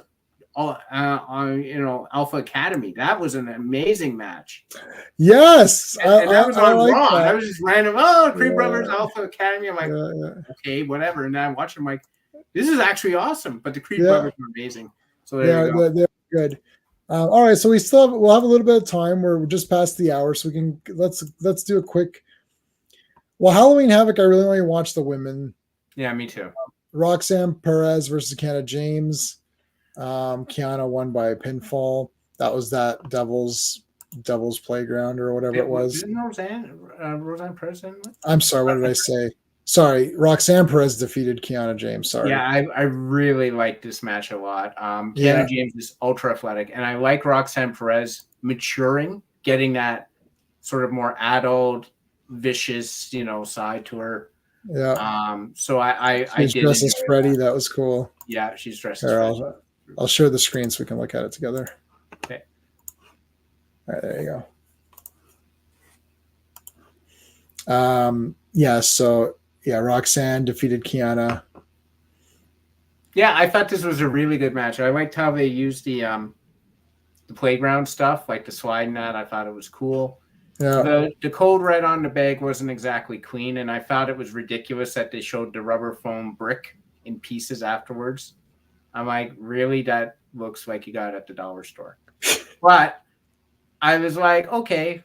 Alpha Academy. That was an amazing match. Yes. And that was on Raw. That was just random. Creed brothers, Alpha Academy. I'm like, okay, whatever. And then I watched them like, this is actually awesome. But the Creed brothers were amazing. So there you go. They're good. All right, so we'll have a little bit of time. We're just past the hour, so we can let's do a quick. Well, Halloween Havoc, I really only watched the women. Yeah, me too. Roxanne Perez versus Kiana James. Kiana won by pinfall. That was that Devil's Playground or whatever it was. Didn't Roxanne Perez? I'm sorry, what did I say? Sorry, Roxanne Perez defeated Kiana James. Sorry. Yeah, I really like this match a lot. Kiana James is ultra athletic, and I like Roxanne Perez maturing, getting that sort of more adult, vicious, side to her. Yeah. So I she's dressed as Freddy. That was cool. Yeah, she's dressed as Freddy. I'll share the screen so we can look at it together. Okay. All right, there you go. So Roxanne defeated Kiana. Yeah, I thought this was a really good match. I liked how they used the playground stuff, like the slide and that. I thought it was cool. Yeah. The code red on the bag wasn't exactly clean, and I thought it was ridiculous that they showed the rubber foam brick in pieces afterwards. I'm like, really? That looks like you got it at the dollar store. But I was like, okay,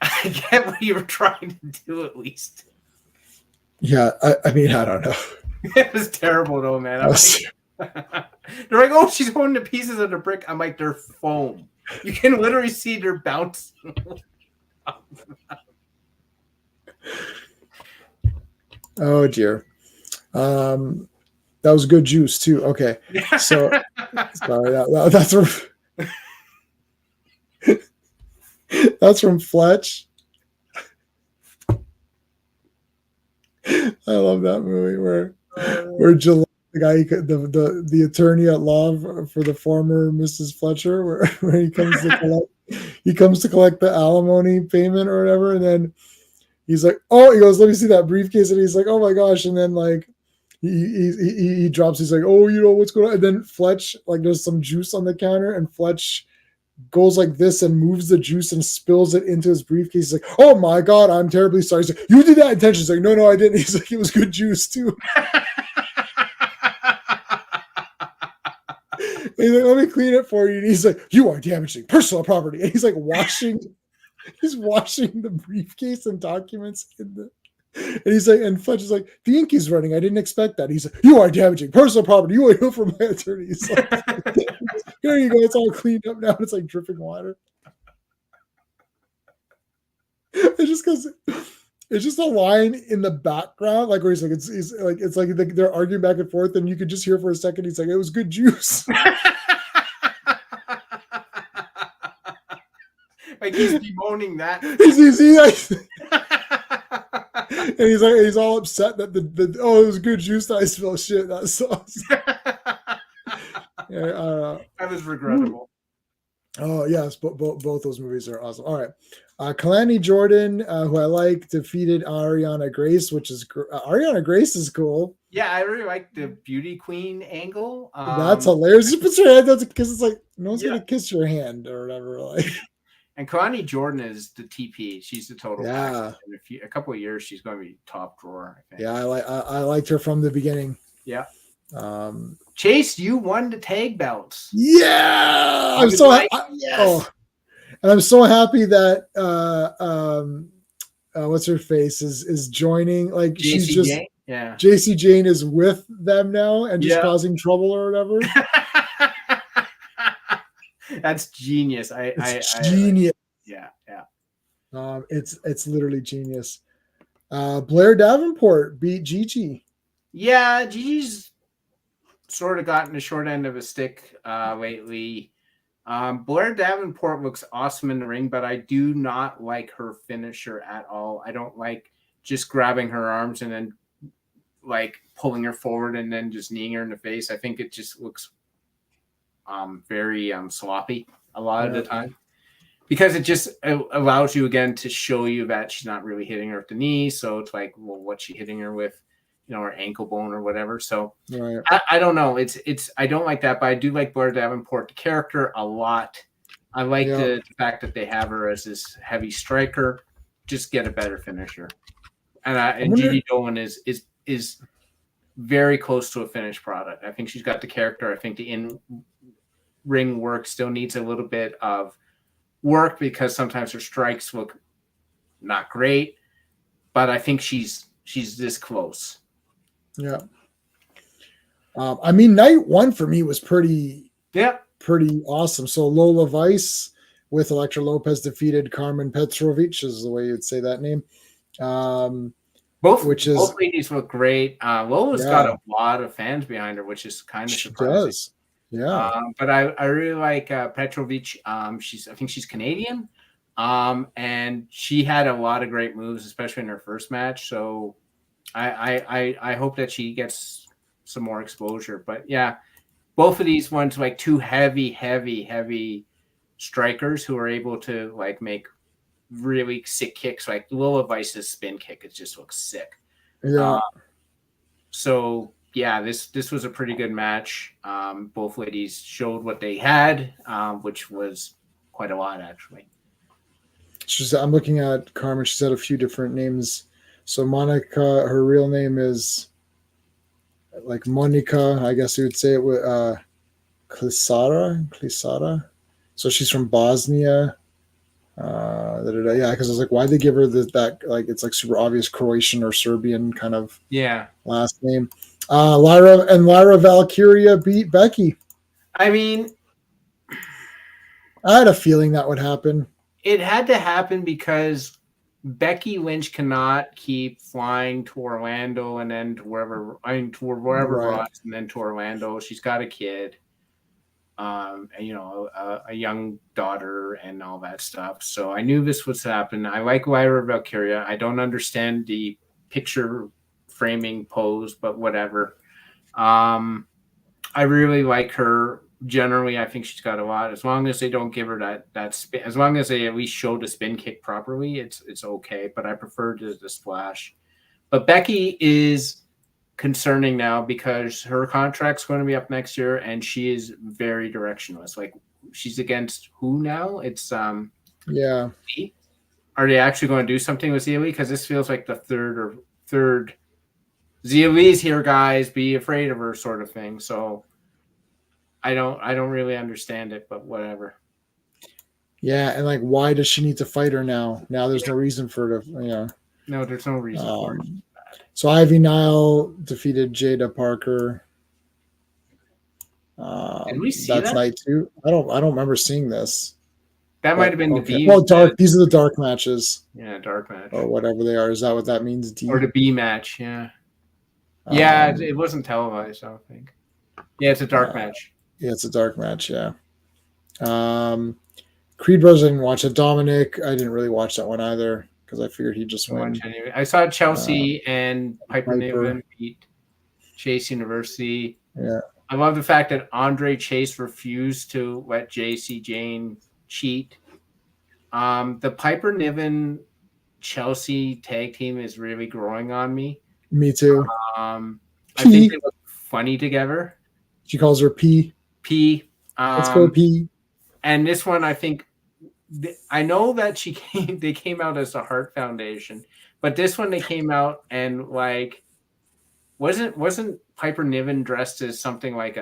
I get what you were trying to do at least. Yeah, I mean, I don't know. It was terrible though, man. They're like, oh, she's holding the pieces of the brick. I'm like, they're foam. You can literally see they're bouncing. Oh dear. That was good juice too. Okay, so sorry, that's from that's from Fletch. I love that movie where Gillette the guy, the attorney at law for the former Mrs. Fletcher, where he comes to collect the alimony payment or whatever, and then he's like, oh, he goes, let me see that briefcase, and he's like, oh my gosh, and then like he drops, he's like, oh, you know what's going on, and then Fletch, like there's some juice on the counter, and Fletch goes like this and moves the juice and spills it into his briefcase. He's like, oh my god, I'm terribly sorry. He's like, you did that intentionally. He's like, no, I didn't. He's like, it was good juice too. He's like, let me clean it for you. And he's like, you are damaging personal property. And he's like he's washing the briefcase and documents in the. And he's like, and Fletch is like, the ink is running. I didn't expect that. He's like, you are damaging personal property. You will hear from my attorney. He's like, here you go. It's all cleaned up now. It's like dripping water. It's just because it's just a line in the background, like where he's like, it's like they're arguing back and forth, and you could just hear for a second. He's like, it was good juice. Like he's bemoaning that. And he's all upset that it was good juice that I spilled shit. That sauce. Yeah, that was regrettable. Oh yes, both those movies are awesome. All right, Kalani Jordan, who I like, defeated Ariana Grace, which is Ariana Grace is cool. Yeah, I really like the beauty queen angle. That's hilarious. She puts her hand down because it's like no one's gonna kiss your hand or whatever. Like, and Kalani Jordan is the TP. She's the total. Yeah. In a couple of years, she's going to be top drawer. I think. Yeah, I liked her from the beginning. Yeah. Chase, you won the tag belts. Yeah, I'm so yes. Oh, and I'm so happy that what's her face is joining. Like JC she's just Jane? Yeah. JC Jane is with them now and just causing trouble or whatever. That's genius. Genius. Yeah. It's literally genius. Blair Davenport beat Gigi. Yeah, Gigi's sort of gotten the short end of a stick lately. Blair Davenport looks awesome in the ring, but I do not like her finisher at all. I don't like just grabbing her arms and then like pulling her forward and then just kneeing her in the face. I think it just looks very sloppy a lot of the time, because it just allows you again to show you that she's not really hitting her at the knee. So it's like, well, what's she hitting her with? Her ankle bone or whatever. So I don't know. It's I don't like that, but I do like Blair Davenport, the character, a lot. I like the fact that they have her as this heavy striker. Just get a better finisher. And Gigi Dolan is very close to a finished product. I think she's got the character. I think the in-ring work still needs a little bit of work because sometimes her strikes look not great, but I think she's this close. Yeah. I mean, night one for me was pretty awesome. So Lola Vice with Elektra Lopez defeated Carmen Petrovic, is the way you'd say that name. Both ladies look great. Lola's got a lot of fans behind her, which is kind of surprising. Does. Yeah. But I really like Petrovic. I think she's Canadian. And she had a lot of great moves, especially in her first match. So I hope that she gets some more exposure. But yeah, both of these ones, like two heavy strikers who are able to like make really sick kicks. Like Lola Vice's spin kick, it just looks sick. Yeah. So yeah, this was a pretty good match. Both ladies showed what they had, which was quite a lot actually. I'm looking at Carmen. She's had a few different names. So Monica, her real name is like Monica, I guess you would say it with Klisara. So she's from Bosnia. Yeah, because I was like, why'd they give her that like it's like super obvious Croatian or Serbian kind of last name. Lyra Valkyria beat Becky. I mean, I had a feeling that would happen. It had to happen because Becky Lynch cannot keep flying to Orlando and then to wherever Ross and then to Orlando. She's got a kid, and, a young daughter and all that stuff. So I knew this was happen. I like Lyra Valkyria. I don't understand the picture framing pose, but whatever. I really like her. Generally, I think she's got a lot. As long as they don't give her that spin, as long as they at least show the spin kick properly, it's okay. But I prefer the splash. But Becky is concerning now because her contract's going to be up next year, and she is very directionless. Like she's against who now? It's Yeah. Are they actually going to do something with Zia Lee? Because this feels like the third Zia Lee's here, guys. Be afraid of her, sort of thing. So I don't really understand it, but whatever. Yeah, and like, why does she need to fight her now? Now there's no reason for her to, No, there's no reason for it. So Ivy Nile defeated Jada Parker. Did we see That's that? night 2. I don't remember seeing this. That might have been the B. Well, dark. These are the dark matches. Yeah, dark match. Or whatever they are. Is that what that means? D? Or the B match, yeah. Yeah, it wasn't televised, I don't think. Yeah, it's a dark match. Yeah, it's a dark match, yeah. Creed Brothers, I didn't watch it. Dominic, I didn't really watch that one either because I figured he'd just win. I saw Chelsea and Piper Niven beat Chase University. Yeah. I love the fact that Andre Chase refused to let JC Jane cheat. The Piper Niven Chelsea tag team is really growing on me. Me too. I think they look funny together. She calls her P. P. Let's go P. And this one, I think, I know that they came out as the Heart Foundation, but this one they came out and like, wasn't Piper Niven dressed as something like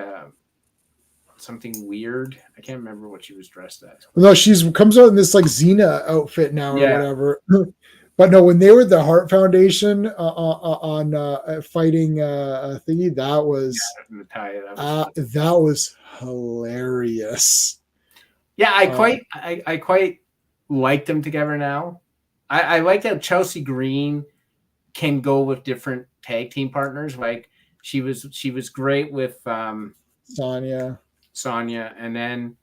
something weird? I can't remember what she was dressed as. No, comes out in this like Xena outfit now or whatever. But no, when they were the Heart Foundation on fighting thingy, that was hilarious. Yeah, I quite like them together now. I like that Chelsea Green can go with different tag team partners. Like she was great with Sonya, and then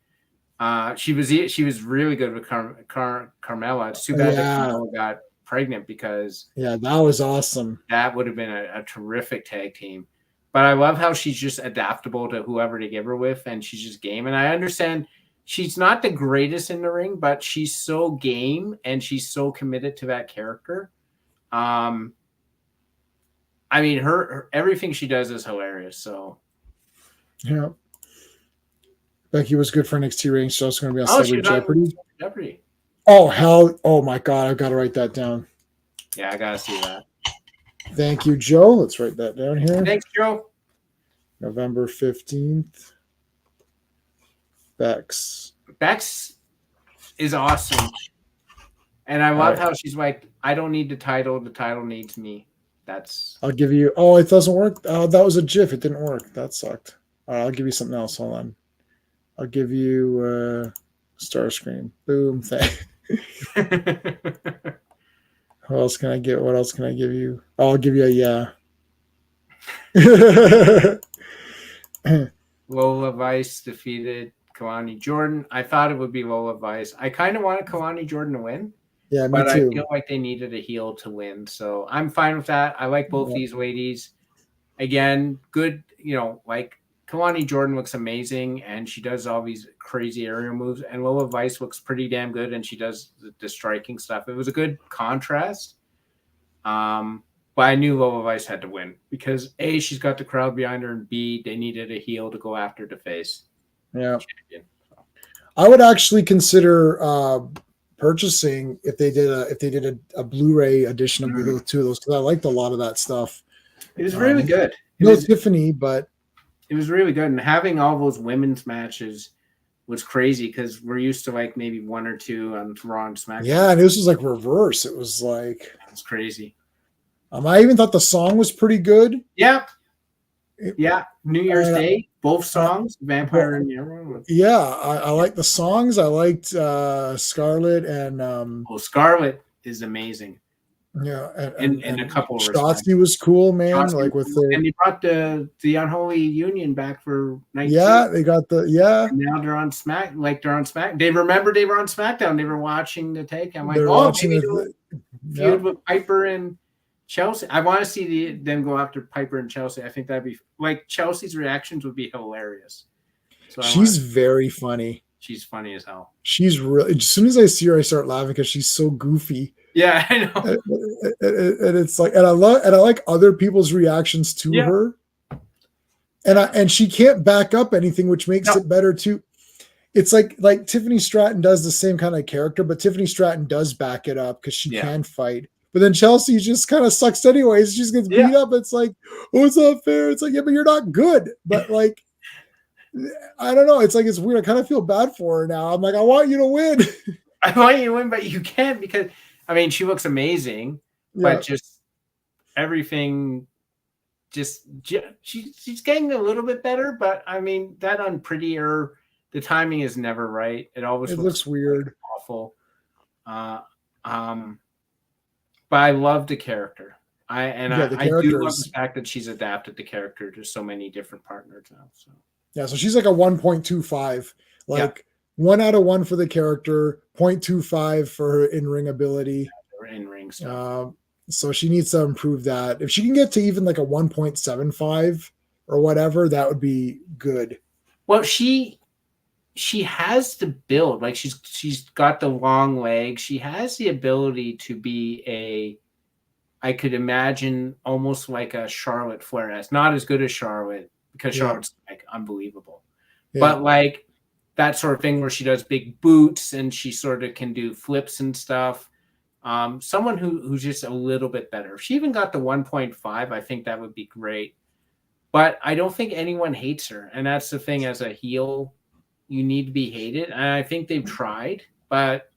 she was really good with Carmella. It's too bad that Carmella got pregnant because that was awesome. That would have been a terrific tag team. But I love how she's just adaptable to whoever they give her with, and she's just game. And I understand she's not the greatest in the ring, but she's so game and she's so committed to that character. I mean, her everything she does is hilarious. So, yeah. Becky was good for NXT ratings. She's also going to be on Celebrity Jeopardy. Oh, hell. Oh, my God. I've got to write that down. Yeah, I got to see that. Thank you, Joe. Let's write that down here. Thanks, Joe. November 15th. Bex is awesome. And I love how she's like, I don't need the title needs me. I'll give you, it doesn't work. That was a GIF. It didn't work. That sucked. All right, I'll give you something else. Hold on. I'll give you Starscream. Boom. What else can I give you? I'll give you a yeah. Lola Vice defeated Kalani Jordan. I thought it would be Lola Vice. I kind of wanted Kalani Jordan to win. Yeah, me too. I feel like they needed a heel to win. So I'm fine with that. I like both these ladies. Again, good, like Kalani Jordan looks amazing and she does all these crazy aerial moves. And Lola Vice looks pretty damn good and she does the striking stuff. It was a good contrast. But I knew Lola Vice had to win because A, she's got the crowd behind her, and B, they needed a heel to go after the face. Yeah. I would actually consider purchasing if they did a Blu-ray edition of the two of those because I liked a lot of that stuff. It was really good. Tiffany, but it was really good. And having all those women's matches was crazy because we're used to like maybe one or two on Raw and SmackDown. Yeah, and this was like reverse. It was like it's crazy. I even thought the song was pretty good. Yeah. New Year's Day, both songs, Vampire and Emerald. Yeah, I liked the songs. I liked Scarlett and Scarlett is amazing. Yeah, and a couple of Shotzi was cool, man. Shotzi like with and they brought the Unholy Union back for 19. Yeah, they got the And now they're on Smack. They remember they were on SmackDown. They were watching the take. I'm like, watching feud with Piper and Chelsea, I want to see them go after Piper and Chelsea. I think that'd be like Chelsea's reactions would be hilarious. So She's very funny. She's funny as hell. She's really. As soon as I see her, I start laughing because she's so goofy. Yeah, I know. And it's like, and I like other people's reactions to her. And she can't back up anything, which makes it better too. It's like Tiffany Stratton does the same kind of character, but Tiffany Stratton does back it up because she can fight. But then Chelsea just kind of sucks anyways. She just gets beat up. It's like, oh, it's not fair. It's like, yeah, but you're not good. But like, I don't know. It's like, it's weird. I kind of feel bad for her now. I'm like, I want you to win. I want you to win, but you can't because, I mean, she looks amazing, but just everything, she's getting a little bit better. But I mean, that Unprettier, the timing is never right. It always looks weird, awful. But I love the character. I do love the fact that she's adapted the character to so many different partners now. So yeah, so she's like a 1.25, like 1 out of 1 for the character, 0.25 for her in-ring ability. In-ring stuff. So she needs to improve that. If she can get to even like a 1.75 or whatever, that would be good. Well, she has the build. Like she's got the long legs. She has the ability to be I could imagine almost like a Charlotte Flair. Not as good as Charlotte because Charlotte's like unbelievable. But like that sort of thing where she does big boots and she sort of can do flips and stuff. Someone who's just a little bit better. If she even got the 1.5, I think that would be great. But I don't think anyone hates her. And that's the thing, as a heel, you need to be hated. And I think they've tried, but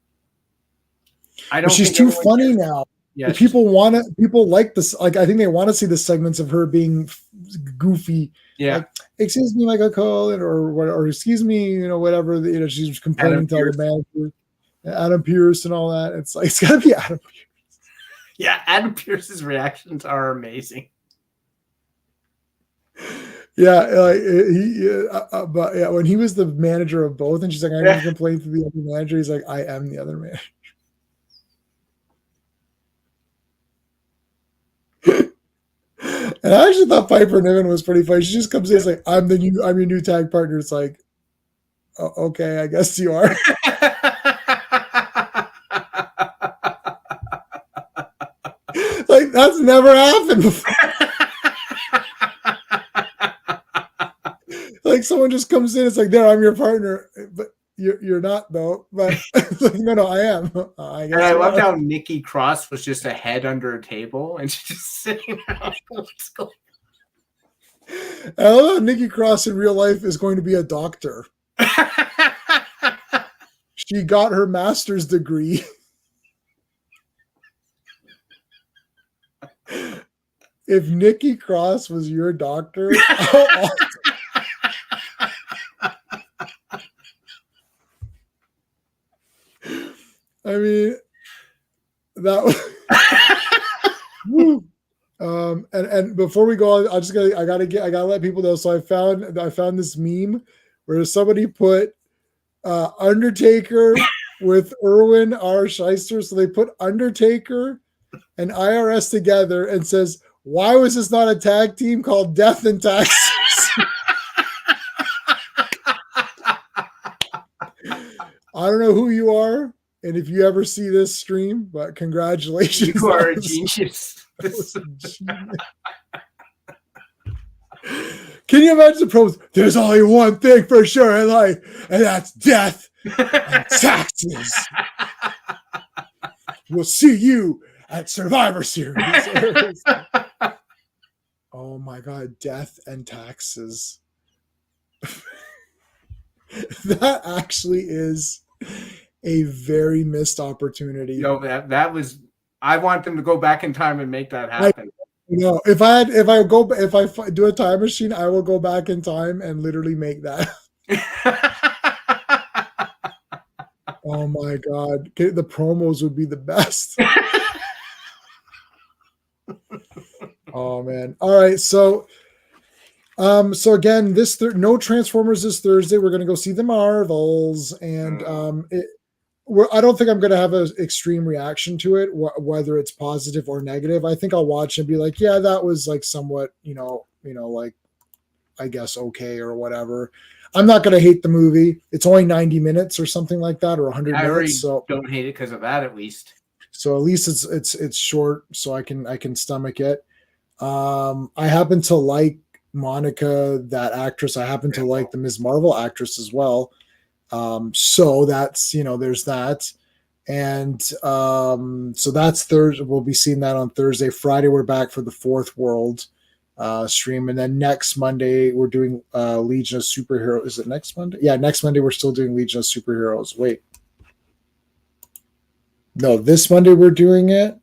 I don't. But she's too funny now. Yeah, people like this. Like, I think they want to see the segments of her being goofy. Yeah. Like, excuse me, Michael Cole, or excuse me, whatever. She's complaining to the manager, Adam Pearce, and all that. It's like, it's got to be Adam Pearce. Yeah, Adam Pearce's reactions are amazing. Yeah, but yeah, when he was the manager of both, and she's like, "I'm going to complain to the other manager." He's like, "I am the other manager." And I actually thought Piper Niven was pretty funny. She just comes in, it's like, I'm your new tag partner. It's like, oh, okay, I guess you are. Like, that's never happened before. Like, someone just comes in, it's like, there, I'm your partner, but you're not though. But like, no, I am. I guess. And I loved how Nikki Cross was just a head under a table and she's just sitting around. I love how Nikki Cross in real life is going to be a doctor. She got her master's degree. If Nikki Cross was your doctor, how awesome. I mean, that was and before we go on, I gotta let people know. So I found this meme where somebody put Undertaker with Erwin R. Shyster. So they put Undertaker and IRS together and says, "Why was this not a tag team called Death and Taxes?" I don't know who you are, and if you ever see this stream, but congratulations. You are a genius. Can you imagine the pros? There's only one thing for sure in life, and that's death and taxes. We'll see you at Survivor Series. Oh my God, death and taxes. That actually is a very missed opportunity. That was. I want them to go back in time and make that happen. If I do a time machine, I will go back in time and literally make that. Oh my God, the promos would be the best. Oh man! All right, so again, no Transformers this Thursday. We're gonna go see the Marvels, and I don't think I'm going to have an extreme reaction to it, whether it's positive or negative. I think I'll watch and be like, yeah, that was like somewhat, like I guess okay or whatever. I'm not going to hate the movie. It's only 90 minutes or something like that, or 100 I already minutes. So don't hate it because of that, at least. at least it's short, so I can stomach it. I happen to like Monica, that actress. I happen to like the Ms. Marvel actress as well. So that's, there's that. And so that's Thursday. We'll be seeing that on Thursday. Friday, we're back for the Fourth World stream. And then next Monday, we're doing Legion of Superheroes. Is it next Monday? Yeah, next Monday, we're still doing Legion of Superheroes. Wait. No, this Monday we're doing it.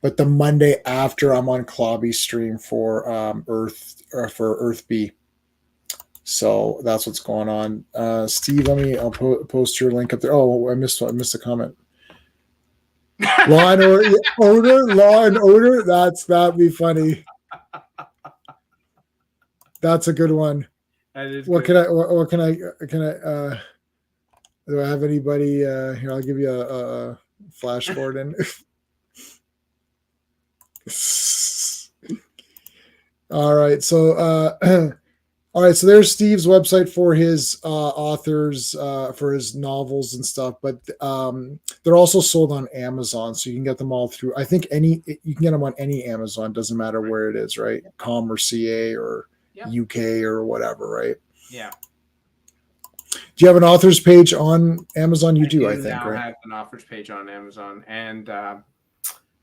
But the Monday after, I'm on Clobby stream for Earth B. So that's what's going on. Steve, I'll post your link up there. Oh, I missed a comment. Law and Order. That'd be funny. That's a good one. That is what good. can I do I have anybody here? I'll give you a Flash Gordon. All right. So all right, so there's Steve's website for his authors, for his novels and stuff, but they're also sold on Amazon, so you can get them all through. I think you can get them on any Amazon, doesn't matter where it is, right? Com or CA or UK or whatever, right? Yeah. Do you have an authors page on Amazon? You do, I think, now right? I have an authors page on Amazon, and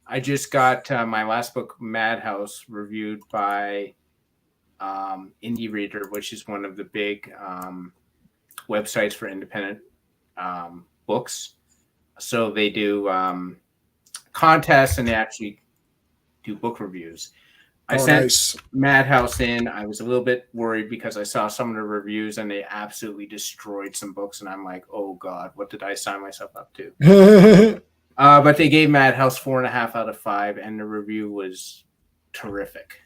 I just got my last book, Madhouse, reviewed by Indie Reader, which is one of the big websites for independent books. So they do contests and they actually do book reviews. I sent Madhouse in. I was a little bit worried because I saw some of the reviews and they absolutely destroyed some books. And I'm like, oh God, what did I sign myself up to? But they gave Madhouse 4.5 out of 5, and the review was terrific.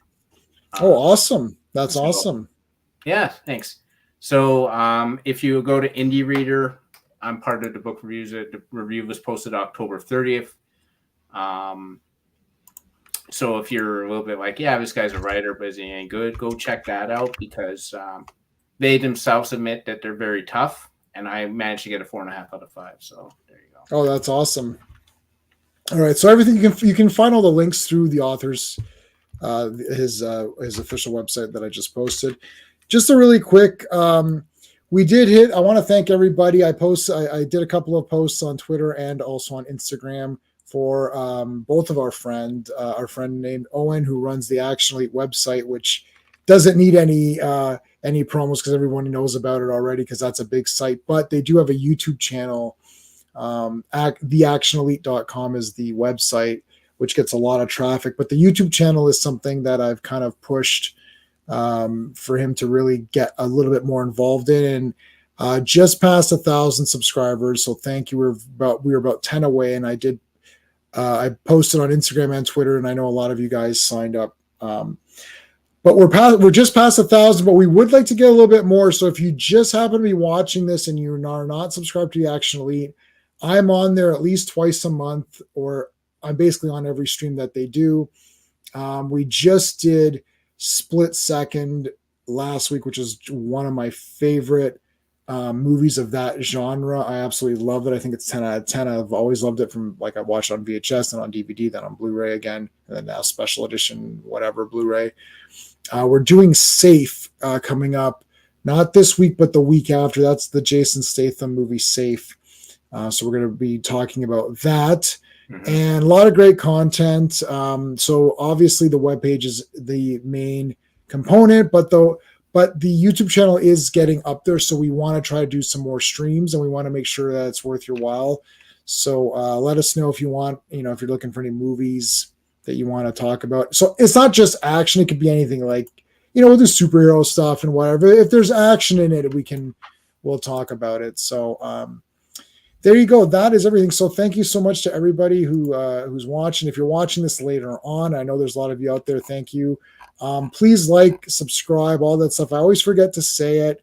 Awesome. That's awesome. Yeah, thanks. So if you go to Indie Reader, I'm part of the book reviews. The review was posted October 30th. So if you're a little bit like, yeah, this guy's a writer, but he ain't good, go check that out, because they themselves admit that they're very tough, and I managed to get a 4.5 out of 5. So there you go. Oh, that's awesome. All right, so everything you can find all the links through the author's his official website that I just posted. Just a really quick, we did hit. I want to thank everybody. I did a couple of posts on Twitter and also on Instagram for both of our friend named Owen, who runs the Action Elite website, which doesn't need any promos because everyone knows about it already, because that's a big site. But they do have a YouTube channel. theactionelite.com is the website, which gets a lot of traffic. But the YouTube channel is something that I've kind of pushed for him to really get a little bit more involved in. And just past 1,000 subscribers. So thank you. We were about 10 away, and I posted on Instagram and Twitter, and I know a lot of you guys signed up. But we're just past 1,000, but we would like to get a little bit more. So if you just happen to be watching this and you are not subscribed to the Action Elite, I'm on there at least twice a month, or I'm basically on every stream that they do. We just did Split Second last week, which is one of my favorite movies of that genre. I absolutely love it. I think it's 10 out of 10. I've always loved it from, like, I watched it on VHS and on DVD, then on Blu-ray again, and then now special edition, whatever, Blu-ray. We're doing Safe coming up, not this week, but the week after. That's the Jason Statham movie, Safe. So we're going to be talking about that. And a lot of great content. So obviously the webpage is the main component, but the YouTube channel is getting up there. So we want to try to do some more streams, and we want to make sure that it's worth your while. So let us know if you want, if you're looking for any movies that you want to talk about. So it's not just action. It could be anything, like, we'll do superhero stuff and whatever. If there's action in it, we'll talk about it. So, there you go. That is everything. So thank you so much to everybody who's watching. If you're watching this later on, I know there's a lot of you out there. Thank you. Please like, subscribe, all that stuff. I always forget to say it.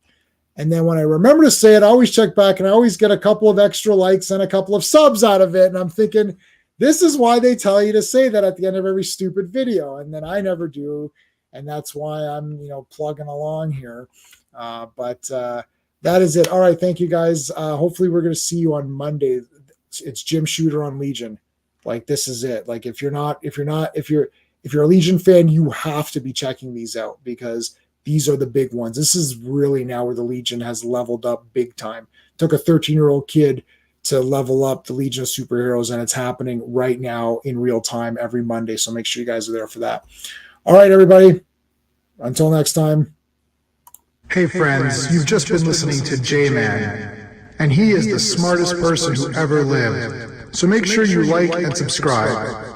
And then when I remember to say it, I always check back and I always get a couple of extra likes and a couple of subs out of it. And I'm thinking, this is why they tell you to say that at the end of every stupid video. And then I never do. And that's why I'm, plugging along here. But that is it. All right. Thank you guys. Hopefully we're going to see you on Monday. It's Jim Shooter on Legion. Like, this is it. Like, if you're a Legion fan, you have to be checking these out because these are the big ones. This is really now where the Legion has leveled up big time. It took a 13-year-old kid to level up the Legion of Superheroes, and it's happening right now in real time every Monday. So make sure you guys are there for that. All right, everybody. Until next time. Hey friends, you've just been listening to J-Man, and he is the smartest person who ever lived. So make sure you like and subscribe.